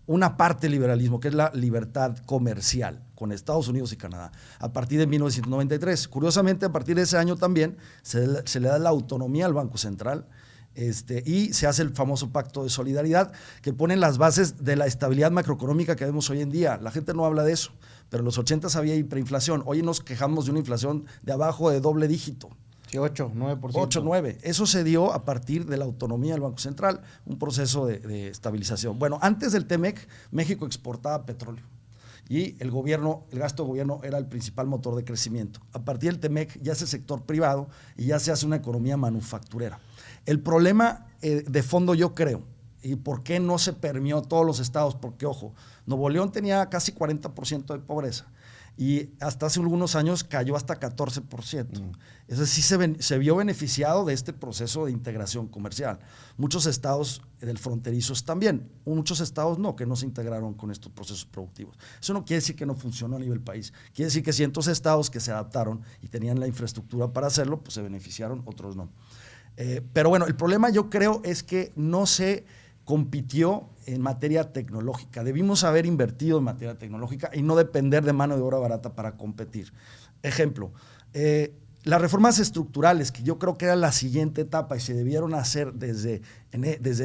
una parte del liberalismo, que es la libertad comercial con Estados Unidos y Canadá, a partir de 1993. Curiosamente, a partir de ese año también se le da la autonomía al Banco Central, y se hace el famoso Pacto de Solidaridad, que pone las bases de la estabilidad macroeconómica que vemos hoy en día. La gente no habla de eso, pero en los 80s había hiperinflación. Hoy nos quejamos de una inflación de abajo de doble dígito. Sí, 8, 9%. 8, 9. Eso se dio a partir de la autonomía del Banco Central, un proceso de estabilización. Bueno, antes del TEMEC, México exportaba petróleo y el gasto de gobierno era el principal motor de crecimiento. A partir del TEMEC ya es el sector privado y ya se hace una economía manufacturera. El problema de fondo, yo creo, y por qué no se permeó todos los estados, porque, ojo, Nuevo León tenía casi 40% de pobreza. Y hasta hace algunos años cayó hasta 14%. Eso sí se vio beneficiado de este proceso de integración comercial. Muchos estados fronterizos también, muchos estados no, que no se integraron con estos procesos productivos. Eso no quiere decir que no funcionó a nivel país. Quiere decir que cientos estados que se adaptaron y tenían la infraestructura para hacerlo, pues se beneficiaron, otros no. Pero bueno, el problema yo creo es que no se compitió en materia tecnológica. Debimos haber invertido en materia tecnológica y no depender de mano de obra barata para competir. Ejemplo, las reformas estructurales, que yo creo que era la siguiente etapa y se debieron hacer desde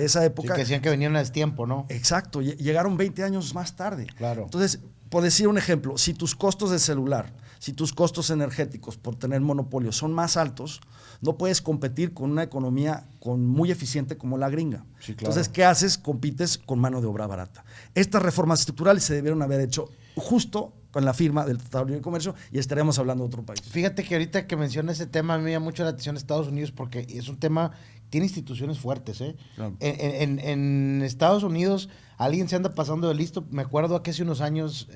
esa época. Sí, que decían que venían a destiempo, ¿no? Exacto, llegaron 20 años más tarde. Claro. Entonces, por decir un ejemplo, si tus costos de celular, si tus costos energéticos por tener monopolio son más altos, no puedes competir con una economía muy eficiente como la gringa. Sí, claro. Entonces, ¿qué haces? Compites con mano de obra barata. Estas reformas estructurales se debieron haber hecho justo con la firma del Tratado de Libre Comercio y estaríamos hablando de otro país. Fíjate que ahorita que menciona ese tema, a mí me llama mucho la atención Estados Unidos porque es un tema, tiene instituciones fuertes, ¿eh? Claro. En Estados Unidos alguien se anda pasando de listo. Me acuerdo que hace unos años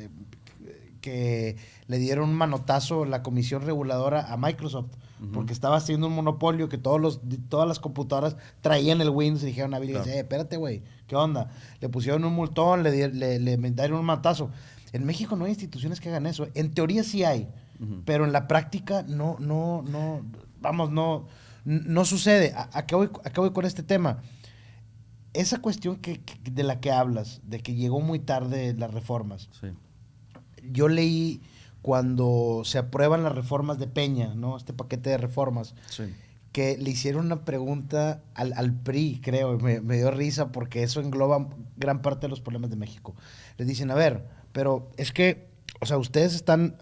que le dieron un manotazo la comisión reguladora a Microsoft porque estaba haciendo un monopolio que todas las computadoras traían el Windows y dijeron a Bill Gates, espérate, güey, ¿qué onda? Le pusieron un multón, le dieron un manotazo. En México no hay instituciones que hagan eso. En teoría sí hay, pero en la práctica no sucede. ¿A qué voy con este tema? Esa cuestión de la que hablas, de que llegó muy tarde las reformas. Sí. Yo leí cuando se aprueban las reformas de Peña, ¿no? Este paquete de reformas, Sí. que le hicieron una pregunta al PRI, creo, y me dio risa porque eso engloba gran parte de los problemas de México. Les dicen, a ver, pero es que, o sea, ustedes están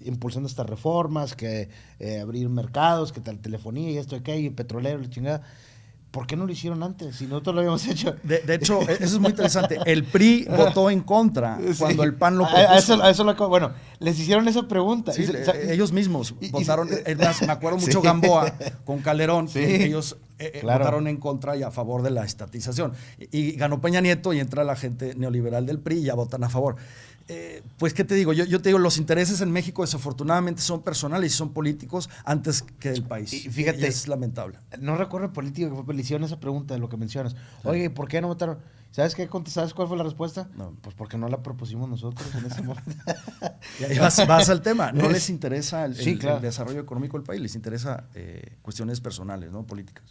impulsando estas reformas, que abrir mercados, que tal telefonía y esto y aquello, y petrolero, la chingada. ¿Por qué no lo hicieron antes? Si nosotros lo habíamos hecho. De hecho, eso es muy interesante. El PRI votó en contra cuando el PAN lo propuso. A eso bueno, les hicieron esa pregunta. Sí, ellos mismos votaron. Es más, me acuerdo mucho Gamboa con Calderón, que ellos votaron en contra y a favor de la estatización. Y ganó Peña Nieto y entra la gente neoliberal del PRI y ya votan a favor. Pues, ¿qué te digo? Yo te digo, los intereses en México desafortunadamente son personales y son políticos antes que del país. Y fíjate, es lamentable. No recuerdo el político que fue, le hicieron esa pregunta de lo que mencionas. Oye, ¿por qué no votaron? ¿Sabes qué? ¿Sabes cuál fue la respuesta? No. Pues porque no la propusimos nosotros en ese momento. Y ahí vas al tema. No les interesa el desarrollo económico del país, les interesa cuestiones personales, ¿no? Políticas.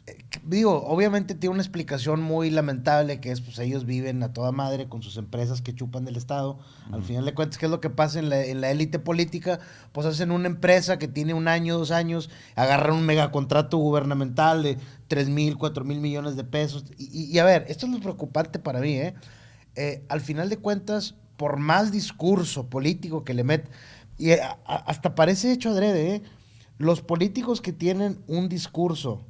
Digo, obviamente tiene una explicación muy lamentable, que es, pues ellos viven a toda madre con sus empresas que chupan del Estado. Al final de cuentas, ¿qué es lo que pasa en la élite política? Pues hacen una empresa que tiene 1 año, 2 años, agarran un megacontrato gubernamental de 3,000, 4,000 millones de pesos. Y a ver, esto es lo preocupante para mí, al final de cuentas, por más discurso político que le meten, y hasta parece hecho adrede, los políticos que tienen un discurso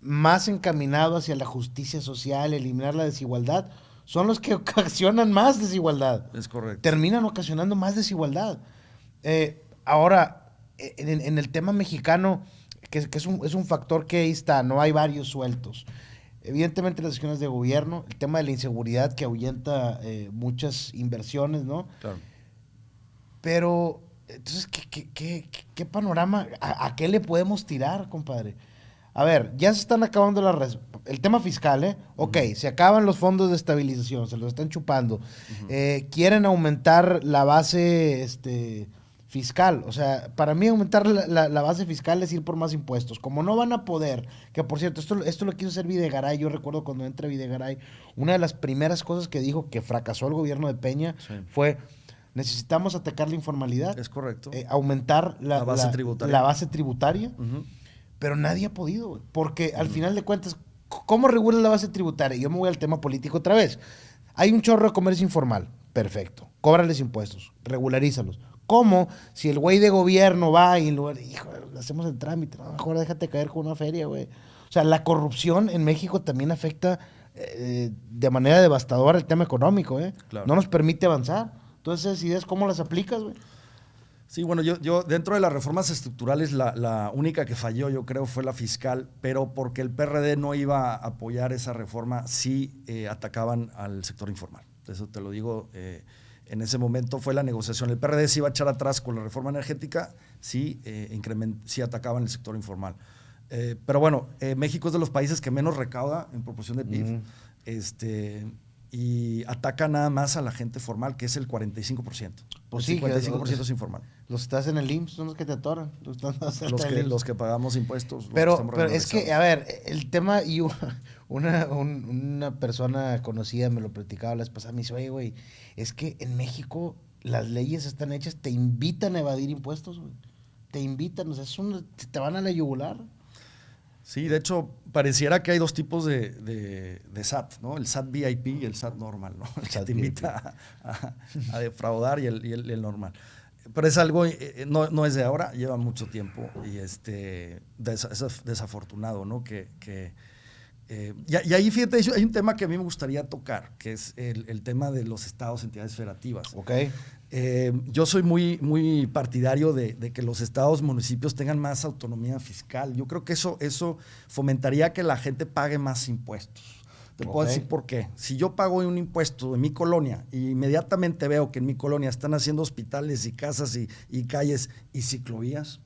más encaminado hacia la justicia social, eliminar la desigualdad, son los que ocasionan más desigualdad. Es correcto. Terminan ocasionando más desigualdad. Ahora, en el tema mexicano, que es un factor que ahí está, no hay varios sueltos. Evidentemente las decisiones de gobierno, el tema de la inseguridad que ahuyenta muchas inversiones, ¿no? Claro. Pero, entonces, ¿qué panorama? ¿A qué le podemos tirar, compadre? A ver, ya se están acabando el tema fiscal, ¿eh? Ok, se acaban los fondos de estabilización, se los están chupando. Quieren aumentar la base fiscal. O sea, para mí aumentar la base fiscal es ir por más impuestos. Como no van a poder, que por cierto, esto lo quiso hacer Videgaray. Yo recuerdo cuando entra Videgaray, una de las primeras cosas que dijo que fracasó el gobierno de Peña fue: necesitamos atacar la informalidad. Es correcto. Aumentar la base tributaria. La base tributaria. Pero nadie ha podido, porque al final de cuentas, ¿cómo regula la base tributaria? Yo me voy al tema político otra vez. Hay un chorro de comercio informal. Perfecto. Cóbrales impuestos. Regularízalos. ¿Cómo? Si el güey de gobierno va y luego, hijo, hacemos el trámite, no, mejor déjate caer con una feria, güey. O sea, la corrupción en México también afecta de manera devastadora el tema económico, Claro. No nos permite avanzar. Entonces, esas ideas, ¿cómo las aplicas, güey? Sí, bueno, yo dentro de las reformas estructurales, la única que falló, yo creo, fue la fiscal, pero porque el PRD no iba a apoyar esa reforma, sí atacaban al sector informal. Eso te lo digo, en ese momento fue la negociación. El PRD se iba a echar atrás con la reforma energética, sí atacaban el sector informal. Pero bueno, México es de los países que menos recauda en proporción de PIB. Y ataca nada más a la gente formal, que es el 45%. Pues el 55% es informal. Los que estás en el IMSS son los que te atoran. Los que pagamos impuestos. Pero es que, a ver, el tema, y una persona conocida me lo platicaba la vez pasada, me dice, oye, güey, es que en México las leyes están hechas, te invitan a evadir impuestos, güey. Te invitan, o sea, te van a la yugular. Sí, de hecho, pareciera que hay dos tipos de SAT, ¿no? El SAT VIP y el SAT normal, ¿no? El que te invita a defraudar y el normal. Pero es algo, no es de ahora, lleva mucho tiempo y es desafortunado, ¿no? Y ahí, fíjate, hay un tema que a mí me gustaría tocar, que es el tema de los estados, entidades federativas. Ok. Yo soy muy partidario de que los estados, municipios tengan más autonomía fiscal. Yo creo que eso fomentaría que la gente pague más impuestos. Te puedo decir por qué. Si yo pago un impuesto en mi colonia y inmediatamente veo que en mi colonia están haciendo hospitales y casas y calles y ciclovías,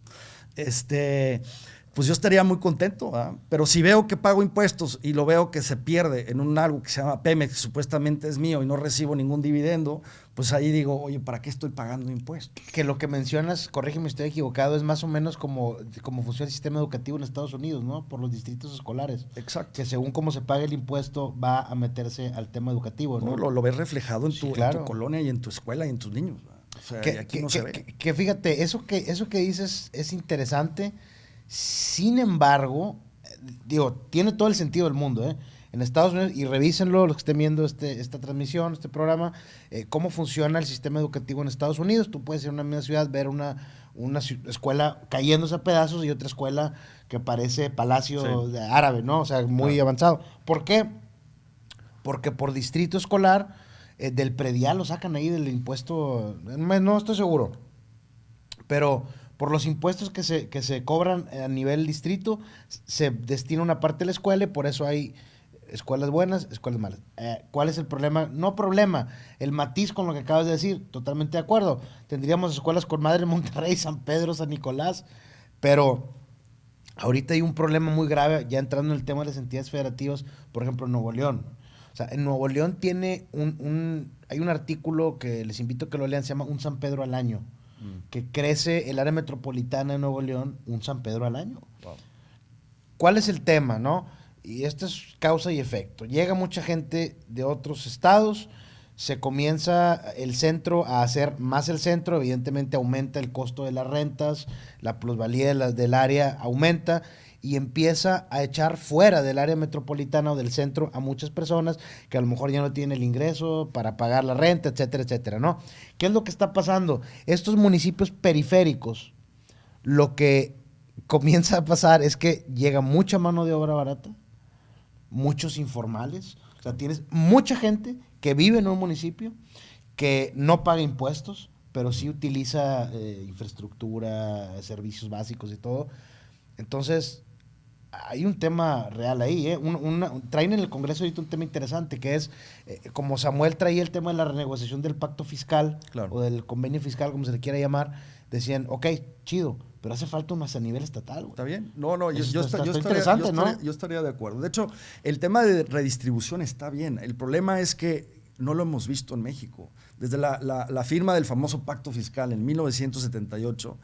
pues yo estaría muy contento, ¿eh? Pero si veo que pago impuestos y lo veo que se pierde en algo que se llama Pemex, que supuestamente es mío y no recibo ningún dividendo, pues ahí digo, oye, ¿para qué estoy pagando impuestos? Que lo que mencionas, corrígeme si estoy equivocado, es más o menos como funciona el sistema educativo en Estados Unidos, ¿no? Por los distritos escolares. Exacto. Que según cómo se paga el impuesto, va a meterse al tema educativo, ¿no? Lo ves reflejado en tu colonia y en tu escuela y en tus niños. O sea, aquí no se ve. Que fíjate, eso que dices es interesante. Sin embargo, digo, tiene todo el sentido del mundo, ¿eh? En Estados Unidos, y revísenlo los que estén viendo esta transmisión, este programa, cómo funciona el sistema educativo en Estados Unidos. Tú puedes ir a una misma ciudad, ver una escuela cayéndose a pedazos y otra escuela que parece palacio árabe, ¿no? O sea, muy avanzado. ¿Por qué? Porque por distrito escolar, del predial lo sacan ahí del impuesto, no estoy seguro, pero por los impuestos que se cobran a nivel distrito, se destina una parte de la escuela y por eso hay escuelas buenas, escuelas malas. ¿Cuál es el problema? No problema, el matiz con lo que acabas de decir, totalmente de acuerdo. Tendríamos escuelas con madre en Monterrey, San Pedro, San Nicolás, pero ahorita hay un problema muy grave, ya entrando en el tema de las entidades federativas, por ejemplo, en Nuevo León. O sea, en Nuevo León tiene hay un artículo que les invito a que lo lean, se llama Un San Pedro al año, que crece el área metropolitana de Nuevo León un San Pedro al año. Wow. ¿Cuál es el tema, no? Y esto es causa y efecto. Llega mucha gente de otros estados, se comienza el centro a hacer más el centro, evidentemente aumenta el costo de las rentas, la plusvalía del área aumenta y empieza a echar fuera del área metropolitana o del centro a muchas personas que a lo mejor ya no tienen el ingreso para pagar la renta, etcétera, etcétera, ¿no? ¿Qué es lo que está pasando? Estos municipios periféricos, lo que comienza a pasar es que llega mucha mano de obra barata, muchos informales, o sea, tienes mucha gente que vive en un municipio, que no paga impuestos, pero sí utiliza infraestructura, servicios básicos y todo. Entonces, hay un tema real ahí, ¿eh? Traen en el Congreso ahorita un tema interesante, que es, como Samuel traía el tema de la renegociación del pacto fiscal, claro, o del convenio fiscal, como se le quiera llamar, decían, ok, chido, pero hace falta más a nivel estatal, güey. ¿Está bien? No, yo estaría de acuerdo. De hecho, el tema de redistribución está bien. El problema es que no lo hemos visto en México. Desde la firma del famoso pacto fiscal en 1978,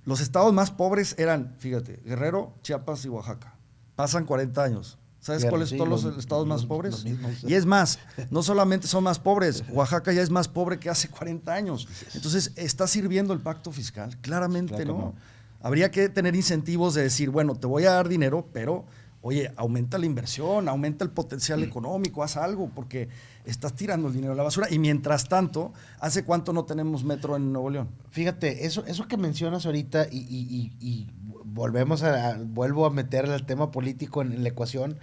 los estados más pobres eran, fíjate, Guerrero, Chiapas y Oaxaca. Pasan 40 años. ¿Sabes cuáles son los estados más pobres? Y es más, no solamente son más pobres, Oaxaca ya es más pobre que hace 40 años. Entonces, ¿está sirviendo el pacto fiscal? Claramente claro no. Habría que tener incentivos de decir, bueno, te voy a dar dinero, pero, oye, aumenta la inversión, aumenta el potencial económico, haz algo, porque estás tirando el dinero a la basura. Y mientras tanto, ¿hace cuánto no tenemos metro en Nuevo León? Fíjate, eso que mencionas ahorita y vuelvo a meter el tema político en la ecuación.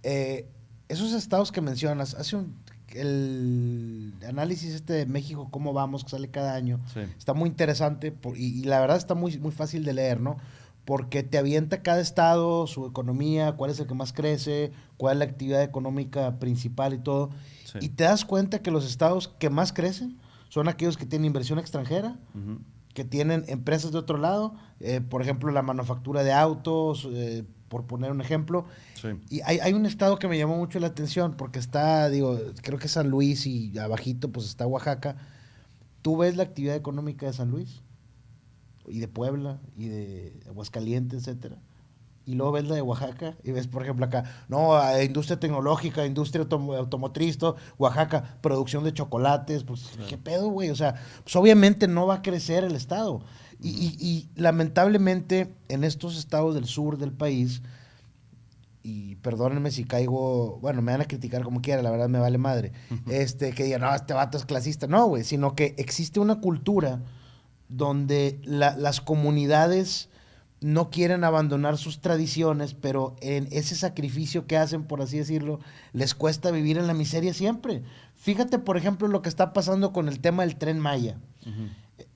Esos estados que mencionas, el análisis de México, cómo vamos, que sale cada año, sí, está muy interesante y la verdad está muy, muy fácil de leer, ¿no? Porque te avienta cada estado, su economía, cuál es el que más crece, cuál es la actividad económica principal y todo. Sí. Y te das cuenta que los estados que más crecen son aquellos que tienen inversión extranjera, que tienen empresas de otro lado, por ejemplo, la manufactura de autos, por poner un ejemplo. Sí. Y hay un estado que me llamó mucho la atención, porque está, creo que San Luis y abajito pues está Oaxaca. Tú ves la actividad económica de San Luis, y de Puebla, y de Aguascalientes, etcétera. Y luego ves la de Oaxaca, y ves, por ejemplo, acá, industria tecnológica, industria automotriz, todo, Oaxaca, producción de chocolates, pues, claro, ¿qué pedo, güey? O sea, pues obviamente no va a crecer el estado. Y lamentablemente, en estos estados del sur del país, y perdónenme si caigo, bueno, me van a criticar como quiera, la verdad me vale madre, que digan, no, este vato es clasista. No, güey, sino que existe una cultura donde las comunidades no quieren abandonar sus tradiciones, pero en ese sacrificio que hacen, por así decirlo, les cuesta vivir en la miseria siempre. Fíjate, por ejemplo, lo que está pasando con el tema del Tren Maya.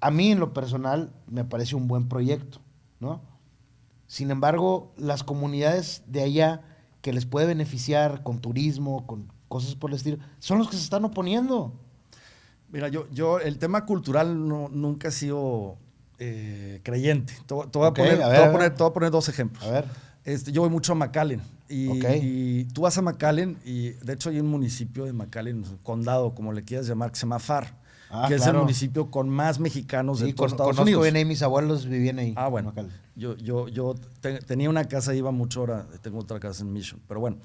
A mí, en lo personal, me parece un buen proyecto, ¿no? Sin embargo, las comunidades de allá que les puede beneficiar con turismo, con cosas por el estilo, son los que se están oponiendo. Mira, yo el tema cultural nunca he sido creyente. Te voy a poner dos ejemplos. A ver. Yo voy mucho a McAllen y tú vas a McAllen y de hecho hay un municipio de McAllen, condado, como le quieras llamar, que se llama Pharr, que es el municipio con más mexicanos de todos Estados Unidos. Conozco bien ahí, mis abuelos vivían ahí. Ah, bueno. Yo tenía una casa, iba mucho, ahora tengo otra casa en Mission, pero bueno.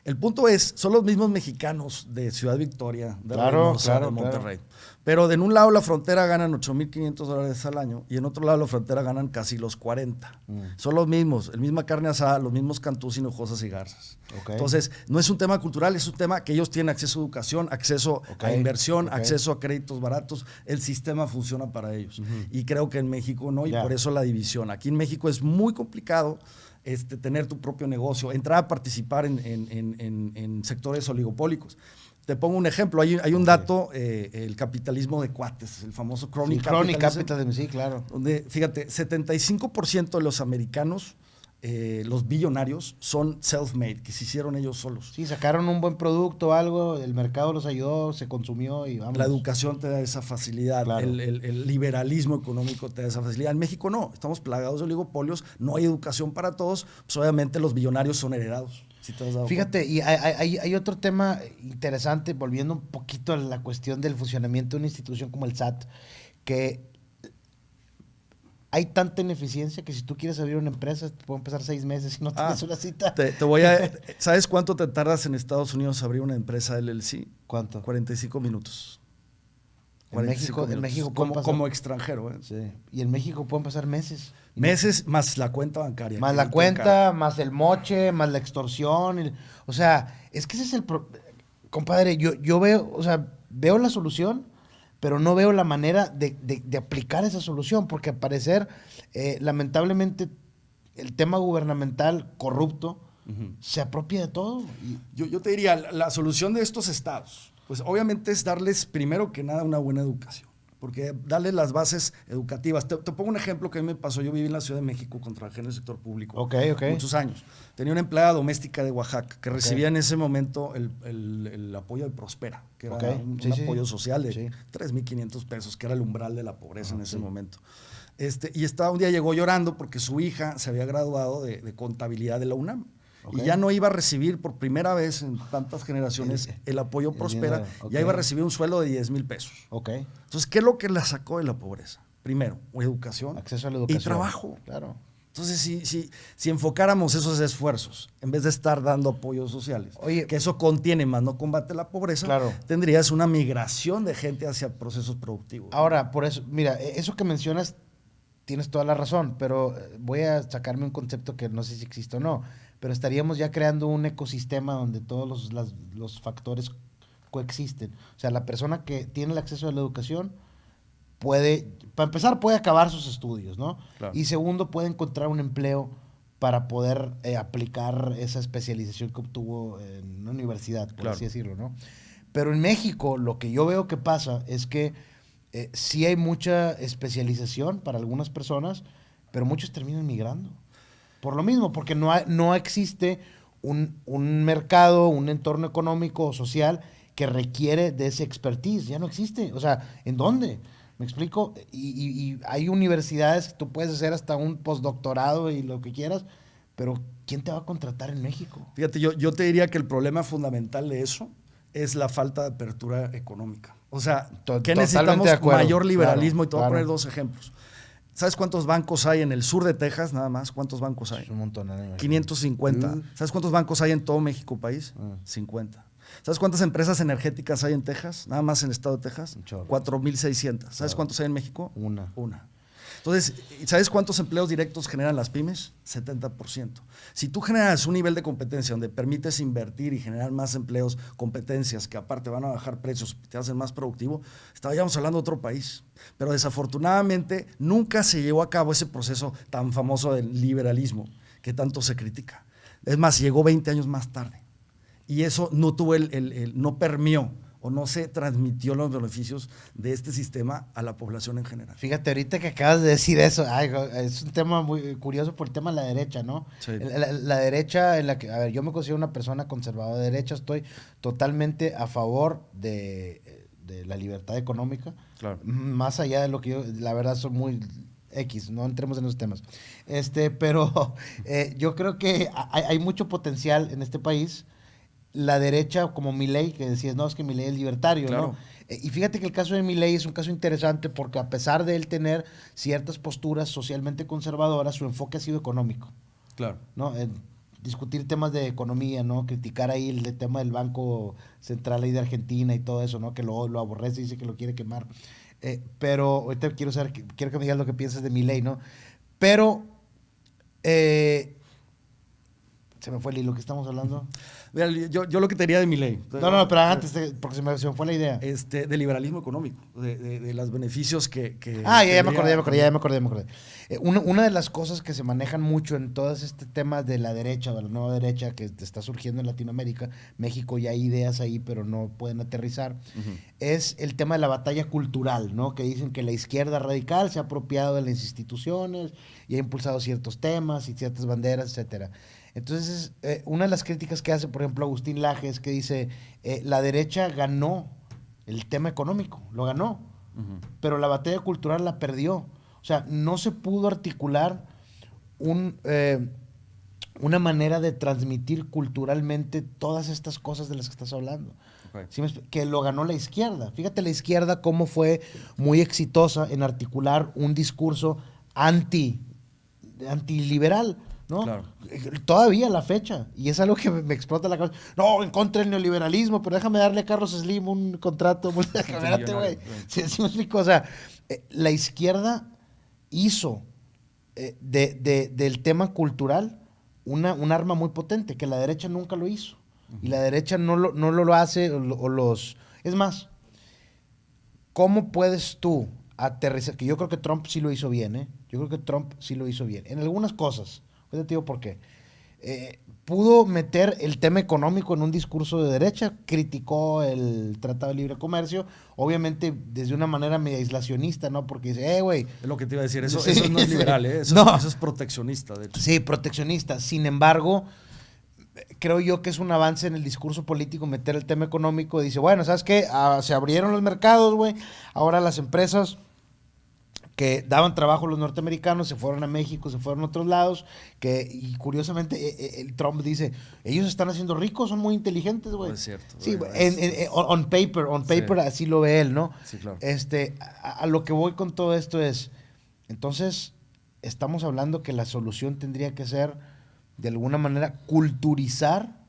El punto es, son los mismos mexicanos de Ciudad Victoria, de Reynosa, de Monterrey. Pero de en un lado la frontera ganan $8,500 al año y en otro lado la frontera ganan casi los 40. Son los mismos, la misma carne asada, los mismos cantús, hinojosas y garzas. Entonces, no es un tema cultural, es un tema que ellos tienen acceso a educación, acceso a inversión, acceso a créditos baratos. El sistema funciona para ellos. Y creo que en México no, y por eso la división. Aquí en México es muy complicado tener tu propio negocio, entrar a participar en sectores oligopólicos. Te pongo un ejemplo, hay un dato, el capitalismo de cuates, el famoso crony capitalism, sí, claro. Donde, fíjate, 75% de los americanos, los billonarios, son self-made, que se hicieron ellos solos. Sí, sacaron un buen producto, algo, el mercado los ayudó, se consumió y vamos. La educación te da esa facilidad, claro. el liberalismo económico te da esa facilidad. En México no, estamos plagados de oligopolios, no hay educación para todos, pues obviamente los billonarios son heredados. Si te has dado Fíjate, cuenta. y hay otro tema interesante, volviendo un poquito a la cuestión del funcionamiento de una institución como el SAT, que hay tanta ineficiencia que si tú quieres abrir una empresa, te puede empezar 6 meses y no tienes una cita. ¿Sabes cuánto te tardas en Estados Unidos a abrir una empresa LLC? ¿Cuánto? 45 minutos. En México como extranjero. Sí. Y en México pueden pasar meses. Meses más la cuenta bancaria. Más la cuenta, más el moche, más la extorsión. O sea, es que ese es el... Compadre, yo veo, o sea, veo la solución, pero no veo la manera de aplicar esa solución, porque al parecer, lamentablemente, el tema gubernamental corrupto se apropia de todo. Yo te diría, la solución de estos estados, pues obviamente es darles primero que nada una buena educación, porque darles las bases educativas. Te pongo un ejemplo que a mí me pasó. Yo viví en la Ciudad de México, trabajé en el sector público muchos años. Tenía una empleada doméstica de Oaxaca que recibía en ese momento el apoyo de Prospera, que era un apoyo social de 3,500 pesos, que era el umbral de la pobreza en ese momento. Y un día llegó llorando porque su hija se había graduado de contabilidad de la UNAM. Y ya no iba a recibir por primera vez en tantas generaciones el apoyo Prospera, ya iba a recibir un sueldo de 10,000 pesos. Entonces, ¿qué es lo que la sacó de la pobreza? Primero, educación, acceso a la educación y trabajo. Claro. Entonces, si enfocáramos esos esfuerzos, en vez de estar dando apoyos sociales, que eso contiene más no combate la pobreza, tendrías una migración de gente hacia procesos productivos. Ahora, por eso, mira, eso que mencionas, tienes toda la razón, pero voy a sacarme un concepto que no sé si existe o no, pero estaríamos ya creando un ecosistema donde todos los factores coexisten. O sea, la persona que tiene el acceso a la educación puede, para empezar, puede acabar sus estudios, ¿no? Claro. Y segundo, puede encontrar un empleo para poder aplicar esa especialización que obtuvo en una universidad, por así decirlo, ¿no? Pero en México, lo que yo veo que pasa es que sí hay mucha especialización para algunas personas, pero muchos terminan migrando. Por lo mismo, porque no existe un mercado, un entorno económico o social que requiere de ese expertise. Ya no existe. O sea, ¿en dónde? ¿Me explico? Y hay universidades que tú puedes hacer hasta un postdoctorado y lo que quieras, pero ¿quién te va a contratar en México? Fíjate, yo te diría que el problema fundamental de eso es la falta de apertura económica. O sea, ¿qué necesitamos? Mayor liberalismo, y te voy a poner 2 ejemplos. ¿Sabes cuántos bancos hay en el sur de Texas nada más? ¿Cuántos bancos hay? Es un montón. 550. ¿Sabes cuántos bancos hay en todo México, país? 50. ¿Sabes cuántas empresas energéticas hay en Texas? Nada más en el estado de Texas. 4,600. ¿Sabes cuántos hay en México? Una. Entonces, ¿sabes cuántos empleos directos generan las pymes? 70%. Si tú generas un nivel de competencia donde permites invertir y generar más empleos, competencias que aparte van a bajar precios y te hacen más productivo, estaríamos hablando de otro país. Pero desafortunadamente nunca se llevó a cabo ese proceso tan famoso del liberalismo que tanto se critica. Es más, llegó 20 años más tarde. Y eso no tuvo no permeó o no se transmitió los beneficios de este sistema a la población en general. Fíjate, ahorita que acabas de decir eso, es un tema muy curioso por el tema de la derecha, ¿no? Sí. La derecha en la que, a ver, yo me considero una persona conservadora de derecha, estoy totalmente a favor de la libertad económica, más allá de lo que yo, la verdad, soy muy X, no entremos en esos temas. Pero yo creo que hay mucho potencial en este país. La derecha, como Milei, que decías, no, es que Milei es libertario, ¿no? Y fíjate que el caso de Milei es un caso interesante porque a pesar de él tener ciertas posturas socialmente conservadoras, su enfoque ha sido económico. Claro. ¿No? discutir temas de economía, ¿no? Criticar ahí el tema del Banco Central ahí de Argentina y todo eso, ¿no? Que lo aborrece y dice que lo quiere quemar. Pero ahorita quiero que me digas lo que piensas de Milei, ¿no? Pero se me fue el hilo que estamos hablando. Mira, yo lo que tenía de Milei. No, pero antes, porque se me fue la idea. De liberalismo económico, de los beneficios que ya me acordé. Una de las cosas que se manejan mucho en todo este tema de la derecha, de la nueva derecha que está surgiendo en Latinoamérica, México ya hay ideas ahí, pero no pueden aterrizar, es el tema de la batalla cultural, ¿no? Que dicen que la izquierda radical se ha apropiado de las instituciones y ha impulsado ciertos temas y ciertas banderas, etcétera. Entonces, una de las críticas que hace, por ejemplo, Agustín Laje es que dice, la derecha ganó el tema económico, lo ganó, pero la batalla cultural la perdió. O sea, no se pudo articular una manera de transmitir culturalmente todas estas cosas de las que estás hablando. Okay. ¿Sí? Que lo ganó la izquierda. Fíjate la izquierda cómo fue muy exitosa en articular un discurso antiliberal, ¿no? Claro. Todavía a la fecha. Y es algo que me explota la cabeza. No, en contra del neoliberalismo, pero déjame darle a Carlos Slim un contrato. Espérate, güey. Sí, me explico. O sea, la izquierda hizo del tema cultural un arma muy potente, que la derecha nunca lo hizo. Y la derecha no lo hace, es más, ¿cómo puedes tú aterrizar? Que yo creo que Trump sí lo hizo bien, ¿eh? Yo creo que Trump sí lo hizo bien. En algunas cosas. Ahorita te digo por qué. Pudo meter el tema económico en un discurso de derecha, criticó el Tratado de Libre Comercio, obviamente desde una manera medio aislacionista, ¿no? Porque dice, güey. Es lo que te iba a decir, eso no es liberal, ¿eh? Eso es proteccionista, de hecho. Sí, proteccionista. Sin embargo, creo yo que es un avance en el discurso político meter el tema económico. Dice, bueno, ¿sabes qué? Se abrieron los mercados, güey. Ahora las empresas que daban trabajo a los norteamericanos se fueron a México, se fueron a otros lados, y curiosamente el Trump dice, ellos están haciendo ricos, son muy inteligentes, güey. No es cierto. Sí, on paper, sí. Así lo ve él, ¿no? Sí, claro. A lo que voy con todo esto es, entonces, estamos hablando que la solución tendría que ser, de alguna manera, culturizar,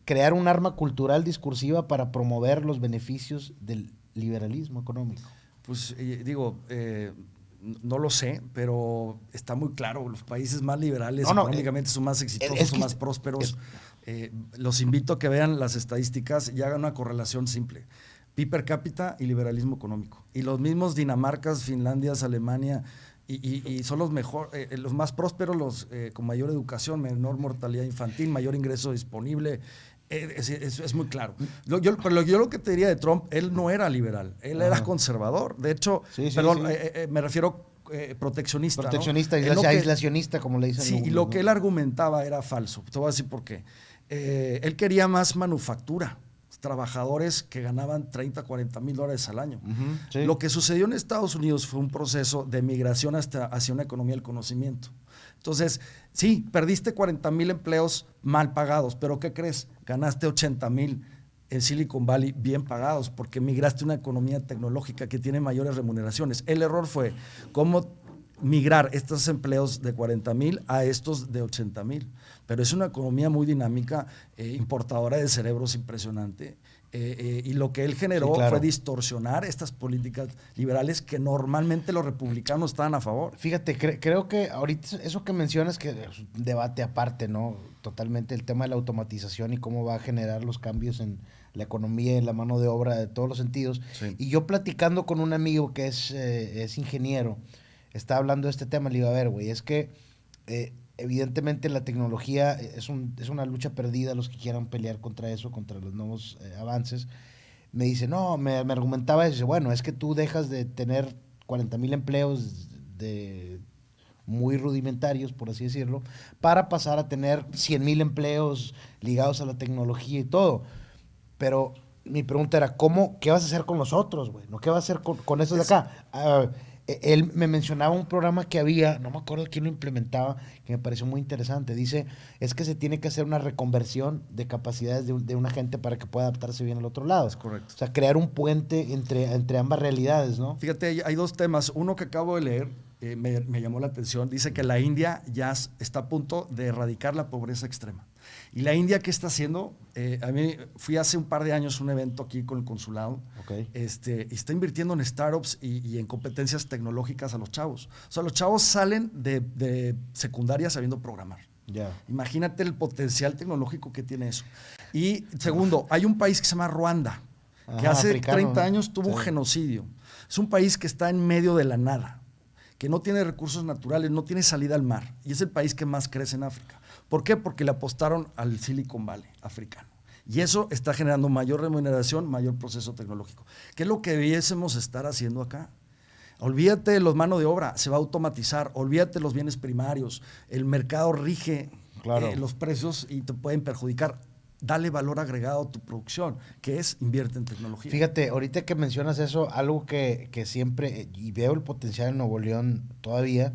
crear un arma cultural discursiva para promover los beneficios del liberalismo económico. Pues no lo sé, pero está muy claro, los países más liberales económicamente son más exitosos, son más prósperos. Los invito a que vean las estadísticas y hagan una correlación simple. PIB per cápita y liberalismo económico. Y los mismos Dinamarca, Finlandia, Alemania, y son los los más prósperos, con mayor educación, menor mortalidad infantil, mayor ingreso disponible. Es muy claro. Pero yo lo que te diría de Trump, él no era liberal, él era conservador. De hecho, me refiero proteccionista. Proteccionista, ¿no? Aislacionista, como le dicen. Sí, y lo que él argumentaba era falso. Te voy a decir por qué. Él quería más manufactura, trabajadores que ganaban $30,000-$40,000 al año. Sí. Lo que sucedió en Estados Unidos fue un proceso de migración hacia una economía del conocimiento. Entonces, sí, perdiste 40,000 empleos mal pagados, pero ¿qué crees? Ganaste 80,000 en Silicon Valley bien pagados porque migraste a una economía tecnológica que tiene mayores remuneraciones. El error fue cómo migrar estos empleos de 40,000 a estos de 80,000. Pero es una economía muy dinámica, importadora de cerebros impresionante. Y lo que él generó fue distorsionar estas políticas liberales que normalmente los republicanos estaban a favor. Fíjate, creo que ahorita eso que mencionas, que es un debate aparte, ¿no? Totalmente el tema de la automatización y cómo va a generar los cambios en la economía, en la mano de obra, de todos los sentidos. Sí. Y yo platicando con un amigo que es ingeniero, estaba hablando de este tema, le digo, a ver, güey, es que evidentemente la tecnología es una lucha perdida, los que quieran pelear contra eso, contra los nuevos avances. Me dice, no, me argumentaba eso, bueno, es que tú dejas de tener 40,000 empleos muy rudimentarios, por así decirlo, para pasar a tener 100,000 empleos ligados a la tecnología y todo. Pero mi pregunta era, ¿qué vas a hacer con los otros, güey? ¿No? ¿Qué vas a hacer con esos de acá? Él me mencionaba un programa que había, no me acuerdo quién lo implementaba, que me pareció muy interesante. Dice, es que se tiene que hacer una reconversión de capacidades de una gente para que pueda adaptarse bien al otro lado. Es correcto. O sea, crear un puente entre ambas realidades, ¿no? Fíjate, hay dos temas. Uno que acabo de leer, me llamó la atención. Dice que la India ya está a punto de erradicar la pobreza extrema. ¿Y la India qué está haciendo? A mí fui hace un par de años a un evento aquí con el consulado. Okay. Y está invirtiendo en startups y en competencias tecnológicas a los chavos. O sea, los chavos salen de secundaria sabiendo programar. Yeah. Imagínate el potencial tecnológico que tiene eso. Y segundo, hay un país que se llama Ruanda, que hace africano, 30 años tuvo sí. un genocidio. Es un país que está en medio de la nada, que no tiene recursos naturales, no tiene salida al mar. Y es el país que más crece en África. ¿Por qué? Porque le apostaron al Silicon Valley africano. Y eso está generando mayor remuneración, mayor proceso tecnológico. ¿Qué es lo que debiésemos estar haciendo acá? Olvídate de los mano de obra, se va a automatizar. Olvídate de los bienes primarios. El mercado rige los precios y te pueden perjudicar. Dale valor agregado a tu producción, que es invierte en tecnología. Fíjate, ahorita que mencionas eso, algo que siempre, y veo el potencial en Nuevo León todavía.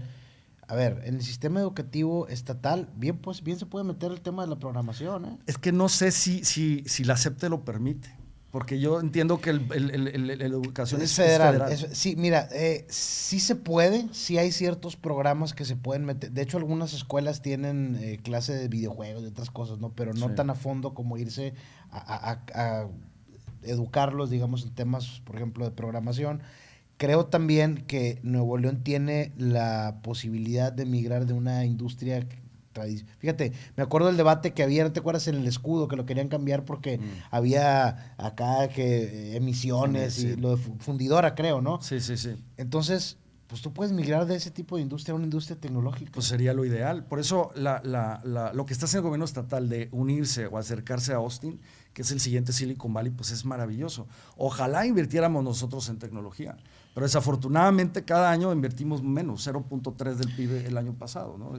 A ver, en el sistema educativo estatal, bien se puede meter el tema de la programación, ¿eh? Es que no sé si la CEP lo permite, porque yo entiendo que la educación es federal. Sí, mira, sí se puede, sí hay ciertos programas que se pueden meter. De hecho, algunas escuelas tienen clase de videojuegos y otras cosas, ¿no? Pero no tan a fondo como irse a educarlos, digamos, en temas, por ejemplo, de programación. Creo también que Nuevo León tiene la posibilidad de migrar de una industria Fíjate, me acuerdo del debate que había, ¿no te acuerdas? En el escudo, que lo querían cambiar porque había acá que emisiones y lo de fundidora, creo, ¿no? Sí. Entonces, pues tú puedes migrar de ese tipo de industria a una industria tecnológica. Pues sería lo ideal. Por eso lo que está haciendo el gobierno estatal de unirse o acercarse a Austin, que es el siguiente Silicon Valley, pues es maravilloso. Ojalá invirtiéramos nosotros en tecnología, pero desafortunadamente cada año invertimos menos, 0.3 del PIB el año pasado, ¿no?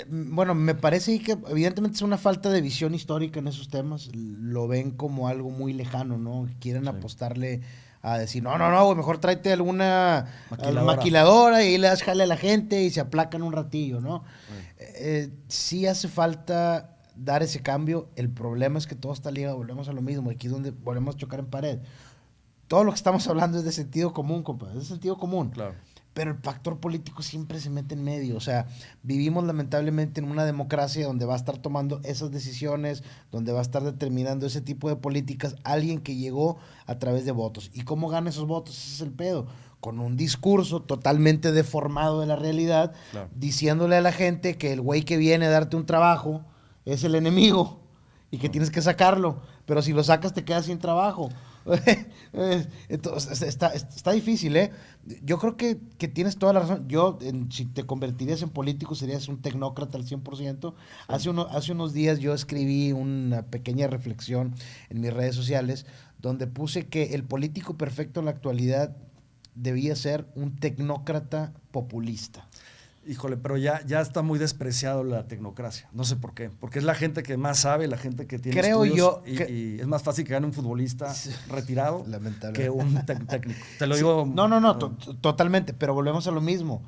Bueno, me parece que evidentemente es una falta de visión histórica en esos temas. Lo ven como algo muy lejano, ¿no? Quieren apostarle a decir, no, güey, mejor tráete alguna maquiladora y ahí le das jale a la gente y se aplacan un ratillo, ¿no? Sí hace falta dar ese cambio. El problema es que todo está ligado, volvemos a lo mismo, aquí es donde volvemos a chocar en pared. Todo lo que estamos hablando es de sentido común, compa, es de sentido común. Claro. Pero el factor político siempre se mete en medio. O sea, vivimos lamentablemente en una democracia donde va a estar tomando esas decisiones, donde va a estar determinando ese tipo de políticas alguien que llegó a través de votos. ¿Y cómo gana esos votos? Ese es el pedo. Con un discurso totalmente deformado de la realidad, diciéndole a la gente que el güey que viene a darte un trabajo es el enemigo y que tienes que sacarlo. Pero si lo sacas te quedas sin trabajo. Entonces, está difícil, ¿eh? Yo creo que tienes toda la razón. Si te convertirías en político, serías un tecnócrata al 100%. Hace unos días yo escribí una pequeña reflexión en mis redes sociales donde puse que el político perfecto en la actualidad debía ser un tecnócrata populista. Híjole, pero ya está muy despreciado la tecnocracia. No sé por qué. Porque es la gente que más sabe, la gente que tiene estudios. Y es más fácil que gane un futbolista retirado que un técnico. Te lo digo. No, totalmente. Pero volvemos a lo mismo.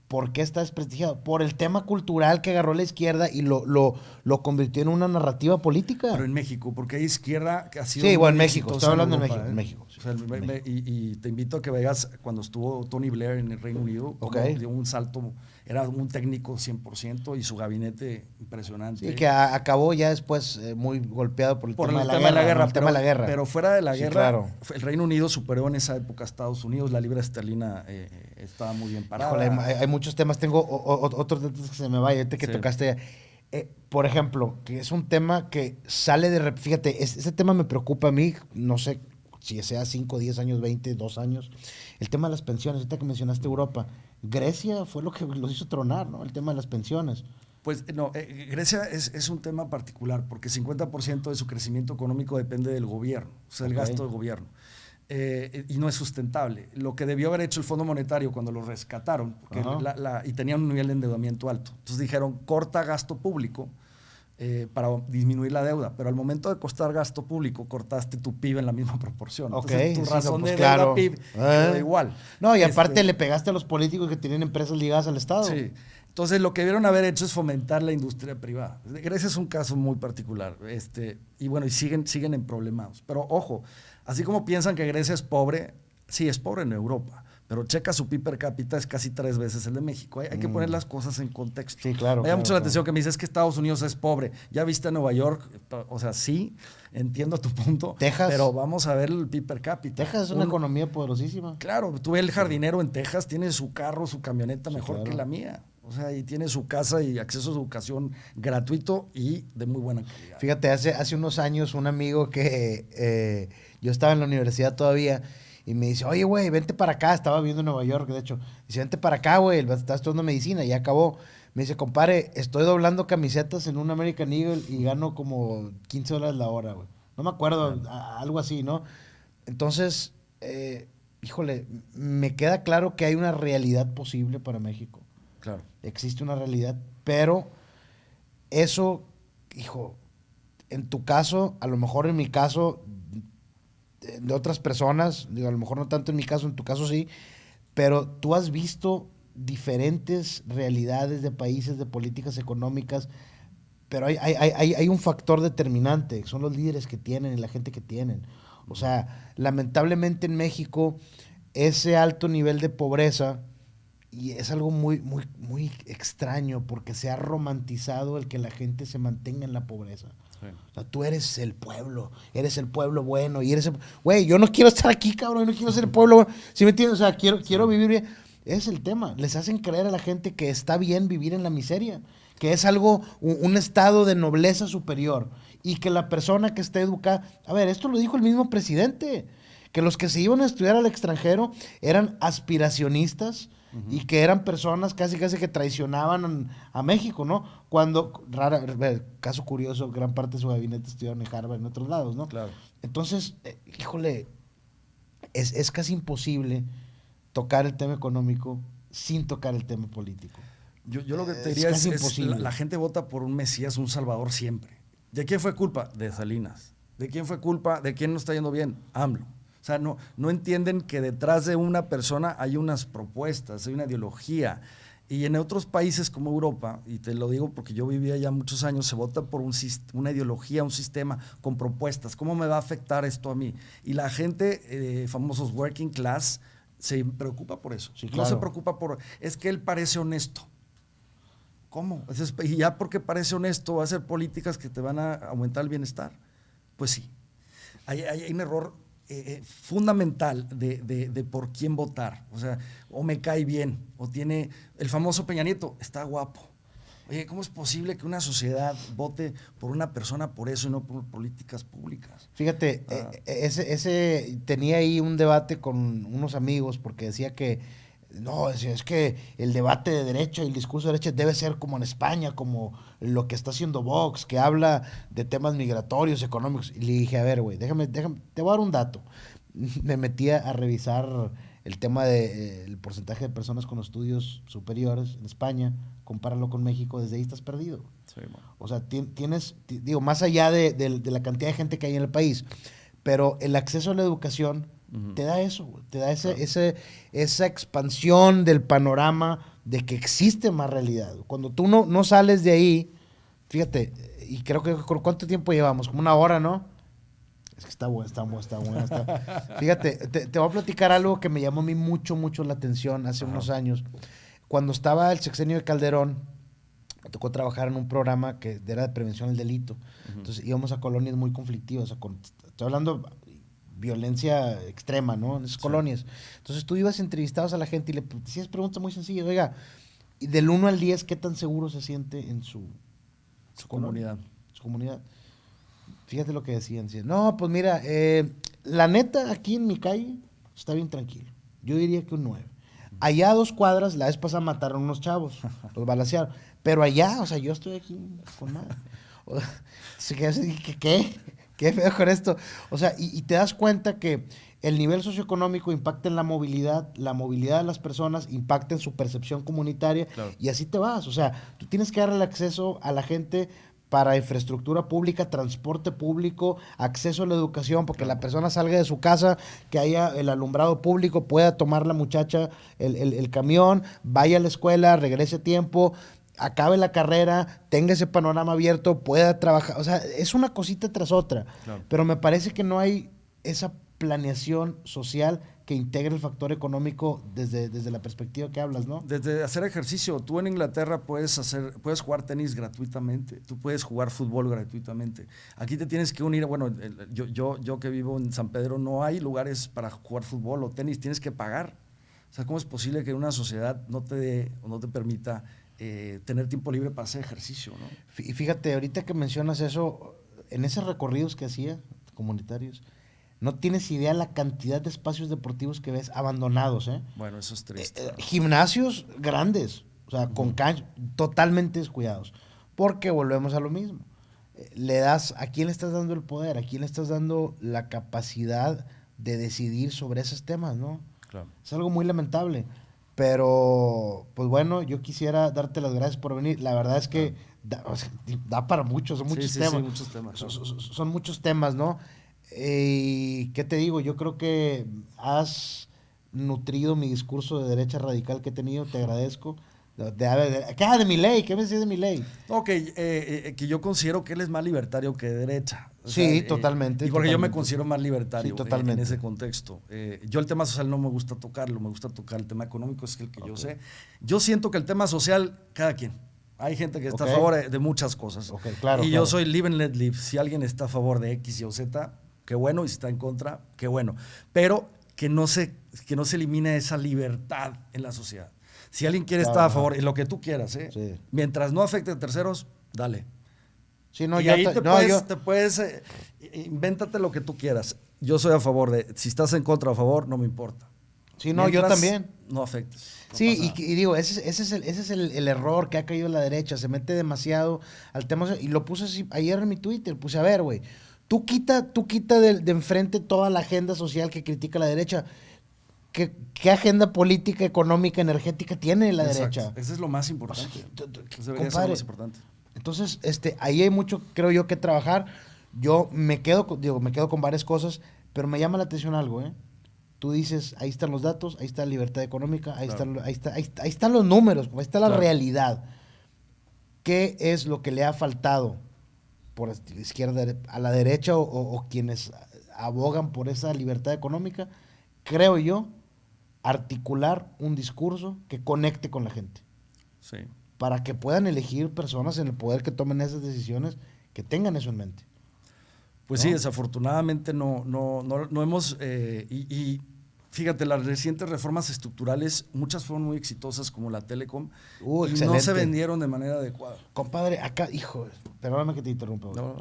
¿Por qué está desprestigiado? Por el tema cultural que agarró la izquierda y lo convirtió en una narrativa política. Pero en México, porque hay izquierda que ha sido. Sí, bueno, en México. Estoy hablando en México. Sí. O sea, y te invito a que veas cuando estuvo Tony Blair en el Reino Unido, dio un salto. Era un técnico 100% y su gabinete impresionante. Sí, que acabó ya después muy golpeado por el tema de la guerra. Pero fuera de la guerra, claro. El Reino Unido superó en esa época a Estados Unidos. La libra esterlina estaba muy bien parada. Híjole, hay muchos temas. Tengo otros datos que se me vaya. Ahorita que tocaste. Por ejemplo, que es un tema que sale de... Fíjate, ese tema me preocupa a mí. No sé si sea 5, 10 años, 20, 2 años. El tema de las pensiones. Ahorita que mencionaste Europa. Grecia fue lo que los hizo tronar, ¿no? El tema de las pensiones. Pues no, Grecia es un tema particular porque 50% de su crecimiento económico depende del gobierno, o sea, el gasto del gobierno. Y no es sustentable. Lo que debió haber hecho el Fondo Monetario cuando lo rescataron, porque y tenían un nivel de endeudamiento alto. Entonces dijeron, corta gasto público para disminuir la deuda, pero al momento de costar gasto público, cortaste tu PIB en la misma proporción. Entonces, tu razón de deuda PIB quedó igual. No, y aparte le pegaste a los políticos que tienen empresas ligadas al Estado. Sí. Entonces, lo que debieron haber hecho es fomentar la industria privada. Grecia es un caso muy particular. Y bueno, y siguen en problemados. Pero ojo, así como piensan que Grecia es pobre, sí es pobre en Europa, pero checa su PIB per cápita, es casi 3 veces el de México. Hay que poner las cosas en contexto. Sí, claro. Me llama mucho la atención que me dices que Estados Unidos es pobre. ¿Ya viste a Nueva York? O sea, sí, entiendo tu punto. Texas. Pero vamos a ver el PIB per cápita. Texas es una economía poderosísima. Claro, tú ves el jardinero en Texas, tiene su carro, su camioneta mejor claro. que la mía. O sea, y tiene su casa y acceso a educación gratuito y de muy buena calidad. Fíjate, hace unos años un amigo que yo estaba en la universidad todavía y me dice, oye, güey, vente para acá. Estaba viviendo en Nueva York, de hecho. Dice, vente para acá, güey, estás estudiando medicina, ya acabó. Me dice, compadre, estoy doblando camisetas en un American Eagle y gano como $15 la hora, güey. No me acuerdo, algo así, ¿no? Entonces, híjole, me queda claro que hay una realidad posible para México. Claro. Existe una realidad, pero eso, hijo, en tu caso, a lo mejor en mi caso, de otras personas, digo, a lo mejor no tanto en mi caso, en tu caso sí, pero tú has visto diferentes realidades de países, de políticas económicas, pero hay un factor determinante, son los líderes que tienen y la gente que tienen. O sea, lamentablemente en México, ese alto nivel de pobreza, y es algo muy, muy, muy extraño, porque se ha romantizado el que la gente se mantenga en la pobreza. Sí. O sea, tú eres el pueblo bueno, y eres güey, yo no quiero estar aquí, cabrón, yo no quiero ser el pueblo bueno. ¿Sí me entiendes? O sea, quiero vivir bien. Ese es el tema. Les hacen creer a la gente que está bien vivir en la miseria, que es algo, un estado de nobleza superior, y que la persona que está educada... A ver, esto lo dijo el mismo presidente, que los que se iban a estudiar al extranjero eran aspiracionistas, y que eran personas casi que traicionaban a México, ¿no? Cuando, caso curioso, gran parte de su gabinete estudiaron en Harvard, en otros lados, ¿no? Claro. Entonces, híjole, es casi imposible tocar el tema económico sin tocar el tema político. Yo lo que te diría es la gente vota por un Mesías, un Salvador siempre. ¿De quién fue culpa? De Salinas. ¿De quién fue culpa? ¿De quién no está yendo bien? AMLO. O sea, no entienden que detrás de una persona hay unas propuestas, hay una ideología. Y en otros países como Europa, y te lo digo porque yo vivía ya muchos años, se vota por una ideología, un sistema con propuestas. ¿Cómo me va a afectar esto a mí? Y la gente, famosos working class, se preocupa por eso. Sí, claro. No se preocupa por... Es que él parece honesto. ¿Cómo? Y ya porque parece honesto va a hacer políticas que te van a aumentar el bienestar. Pues sí. Hay un error fundamental de por quién votar. O sea, o me cae bien, o tiene el famoso Peña Nieto, está guapo. Oye, ¿cómo es posible que una sociedad vote por una persona por eso y no por políticas públicas? Fíjate, ese tenía ahí un debate con unos amigos porque decía que no, es que el debate de derecha y el discurso de derecha debe ser como en España, como lo que está haciendo Vox, que habla de temas migratorios, económicos. Y le dije, a ver, güey, déjame, te voy a dar un dato. Me metí a revisar el tema del porcentaje de personas con estudios superiores en España, compáralo con México, desde ahí estás perdido. Sí, bueno. O sea, digo, más allá de la cantidad de gente que hay en el país, pero el acceso a la educación te da eso, te da esa expansión del panorama de que existe más realidad. Cuando tú no sales de ahí, fíjate, y creo que ¿cuánto tiempo llevamos? Como una hora, ¿no? Es que está buena. Fíjate, te voy a platicar algo que me llamó a mí mucho la atención hace unos años. Cuando estaba el sexenio de Calderón, me tocó trabajar en un programa que era de prevención del delito. Entonces íbamos a colonias muy conflictivas. Estoy hablando violencia extrema, ¿no? En esas colonias. Entonces tú ibas entrevistados a la gente y le hacías preguntas muy sencillas. Oiga, y del 1 al 10, ¿qué tan seguro se siente en su comunidad? Su comunidad. Fíjate lo que decían. No, pues mira, la neta, aquí en mi calle está bien tranquilo. Yo diría que un 9. Allá a 2 cuadras, la vez pasada mataron unos chavos, los balacearon. Pero allá, o sea, yo estoy aquí con madre. ¿Qué feo con esto? O sea, y te das cuenta que el nivel socioeconómico impacta en la movilidad de las personas impacta en su percepción comunitaria, claro. Y así te vas. O sea, tú tienes que darle el acceso a la gente para infraestructura pública, transporte público, acceso a la educación, porque la persona salga de su casa, que haya el alumbrado público, pueda tomar la muchacha el camión, vaya a la escuela, regrese a tiempo, acabe la carrera, tenga ese panorama abierto, pueda trabajar. O sea, es una cosita tras otra. Claro. Pero me parece que no hay esa planeación social que integre el factor económico desde la perspectiva que hablas, ¿no? Desde hacer ejercicio. Tú en Inglaterra puedes jugar tenis gratuitamente, tú puedes jugar fútbol gratuitamente. Aquí te tienes que unir, bueno, yo que vivo en San Pedro, no hay lugares para jugar fútbol o tenis, tienes que pagar. O sea, ¿cómo es posible que una sociedad no te dé o no te permita tener tiempo libre para hacer ejercicio, ¿no? Y fíjate, ahorita que mencionas eso, en esos recorridos que hacía, comunitarios, no tienes idea la cantidad de espacios deportivos que ves abandonados, ¿eh? Bueno, eso es triste. Gimnasios grandes, o sea, con canchas totalmente descuidados, porque volvemos a lo mismo. ¿A quién le estás dando el poder? ¿A quién le estás dando la capacidad de decidir sobre esos temas, no? Claro. Es algo muy lamentable. Pero, pues bueno, yo quisiera darte las gracias por venir. La verdad es que da para muchos, son muchos temas. Sí, muchos temas. Son muchos temas, ¿no? Y ¿qué te digo? Yo creo que has nutrido mi discurso de derecha radical que he tenido, te agradezco. De Milei, ¿qué me decís de Milei? No, que yo considero que él es más libertario que de derecha. O Sí, sea, totalmente. Y porque totalmente. yo me considero más libertario Sí, totalmente. en ese contexto. Yo el tema social no me gusta tocarlo, me gusta tocar el tema económico, es el que yo sé. Yo siento que el tema social, cada quien. Hay gente que está a favor de muchas cosas. Claro, y yo soy live and let live. Si alguien está a favor de X, Y o Z, qué bueno, y si está en contra, qué bueno. Pero que no se elimine esa libertad en la sociedad. Si alguien quiere estar a favor, y lo que tú quieras, sí. Mientras no afecte a terceros, dale. Sí, no, y ahí te puedes invéntate lo que tú quieras. Yo soy a favor de, si estás en contra o a favor, no me importa. Sí, no, yo también. No afectes. No sí, y digo, ese es el error que ha caído la derecha, se mete demasiado al tema, y lo puse así, ayer en mi Twitter, puse, a ver, güey, tú quita de enfrente toda la agenda social que critica la derecha. ¿Qué agenda política, económica, energética tiene la derecha? Eso es lo más importante. Eso debería ser lo más importante. Entonces, ahí hay mucho, creo yo, que trabajar. Yo me quedo con varias cosas, pero me llama la atención algo, ¿eh? Tú dices, ahí están los datos, ahí está la libertad económica, ahí están los números, ahí está la realidad. ¿Qué es lo que le ha faltado por la izquierda a la derecha o quienes abogan por esa libertad económica? Creo yo, articular un discurso que conecte con la gente. Sí. Para que puedan elegir personas en el poder que tomen esas decisiones, que tengan eso en mente. Pues ¿no? sí, desafortunadamente no hemos, y fíjate, las recientes reformas estructurales, muchas fueron muy exitosas, como la Telecom, y no se vendieron de manera adecuada. Compadre, acá, hijo, perdóname que te interrumpa. No.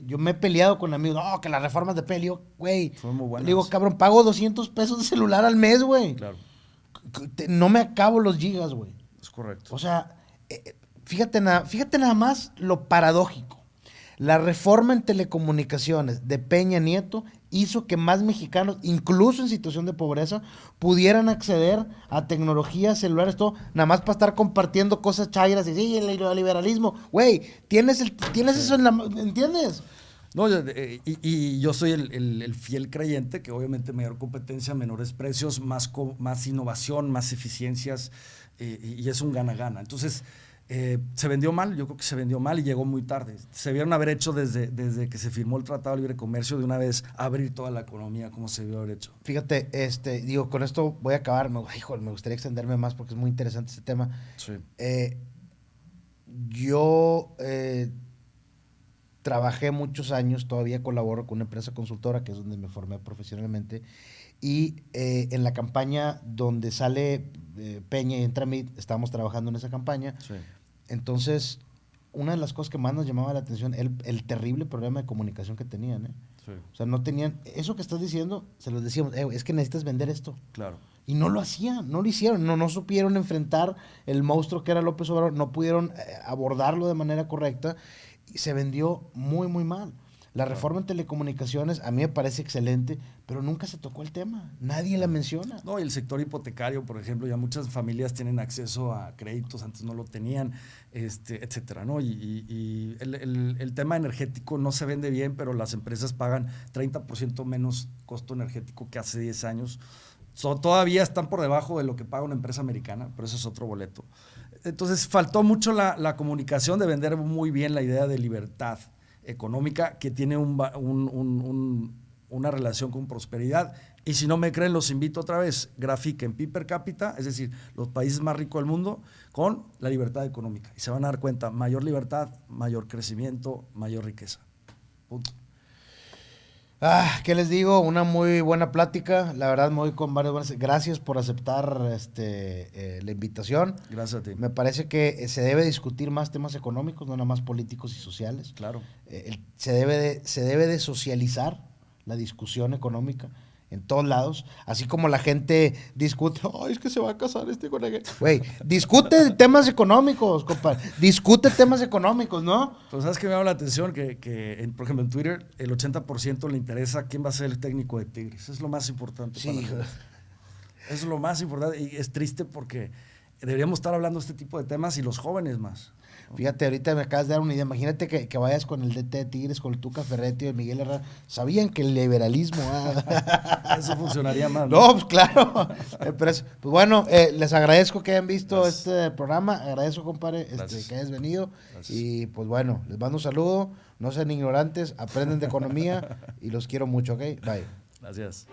Yo me he peleado con amigos, no, que las reformas de pelio, güey. Fueron muy buenas. Le digo, cabrón, pago 200 pesos de celular al mes, güey. Claro. No me acabo los gigas, güey. Es correcto. O sea, fíjate nada más lo paradójico. La reforma en telecomunicaciones de Peña Nieto hizo que más mexicanos, incluso en situación de pobreza, pudieran acceder a tecnologías, celulares, todo, nada más para estar compartiendo cosas chairas y sí, el liberalismo. Güey, tienes eso en la... ¿Entiendes? No, y yo soy el fiel creyente que obviamente mayor competencia, menores precios, más innovación, más eficiencias, y es un gana-gana. Entonces, se vendió mal, yo creo que se vendió mal y llegó muy tarde. Se vieron haber hecho desde que se firmó el Tratado de Libre Comercio, de una vez abrir toda la economía como se debió haber hecho. Fíjate, digo, con esto voy a acabar. Me gustaría extenderme más porque es muy interesante este tema. Sí. Yo trabajé muchos años, todavía colaboro con una empresa consultora, que es donde me formé profesionalmente, y en la campaña donde sale Peña y entra Meet, estábamos trabajando en esa campaña. Sí. Entonces, una de las cosas que más nos llamaba la atención, el terrible problema de comunicación que tenían, ¿eh? Sí. O sea, no tenían, eso que estás diciendo, se los decíamos, es que necesitas vender esto. Claro. Y no lo hacían, no lo hicieron, no supieron enfrentar el monstruo que era López Obrador, no pudieron abordarlo de manera correcta y se vendió muy, muy mal. La reforma en telecomunicaciones a mí me parece excelente, pero nunca se tocó el tema. Nadie la menciona. No, y el sector hipotecario, por ejemplo, ya muchas familias tienen acceso a créditos, antes no lo tenían, etcétera, ¿no? Y el tema energético no se vende bien, pero las empresas pagan 30% menos costo energético que hace 10 años. Todavía están por debajo de lo que paga una empresa americana, pero eso es otro boleto. Entonces, faltó mucho la comunicación de vender muy bien la idea de libertad económica, que tiene un una relación con prosperidad. Y si no me creen, los invito otra vez, grafiquen PIB per cápita, es decir, los países más ricos del mundo, con la libertad económica. Y se van a dar cuenta, mayor libertad, mayor crecimiento, mayor riqueza. Punto. ¿Qué les digo? Una muy buena plática. La verdad, me voy con varias buenas. Gracias por aceptar la invitación. Gracias a ti. Me parece que se debe discutir más temas económicos, no nada más políticos y sociales. Claro. Se debe de socializar la discusión económica en todos lados, así como la gente discute, ay, es que se va a casar con aquel. Güey, discute temas económicos, compadre, discute temas económicos, ¿no? Pues sabes que me llama la atención que por ejemplo, en Twitter el 80% le interesa quién va a ser el técnico de Tigres. Eso es lo más importante. Sí. Eso es lo más importante y es triste porque deberíamos estar hablando de este tipo de temas y los jóvenes más. Fíjate, ahorita me acabas de dar una idea. Imagínate que vayas con el DT de Tigres, con el Tuca Ferretti y el Miguel Herrera. Sabían que el liberalismo... Eso funcionaría más. No, pues claro. Pues bueno, les agradezco que hayan visto este programa. Agradezco, compadre, que hayas venido. Gracias. Y pues bueno, les mando un saludo. No sean ignorantes, aprenden de economía y los quiero mucho, ¿ok? Bye. Gracias.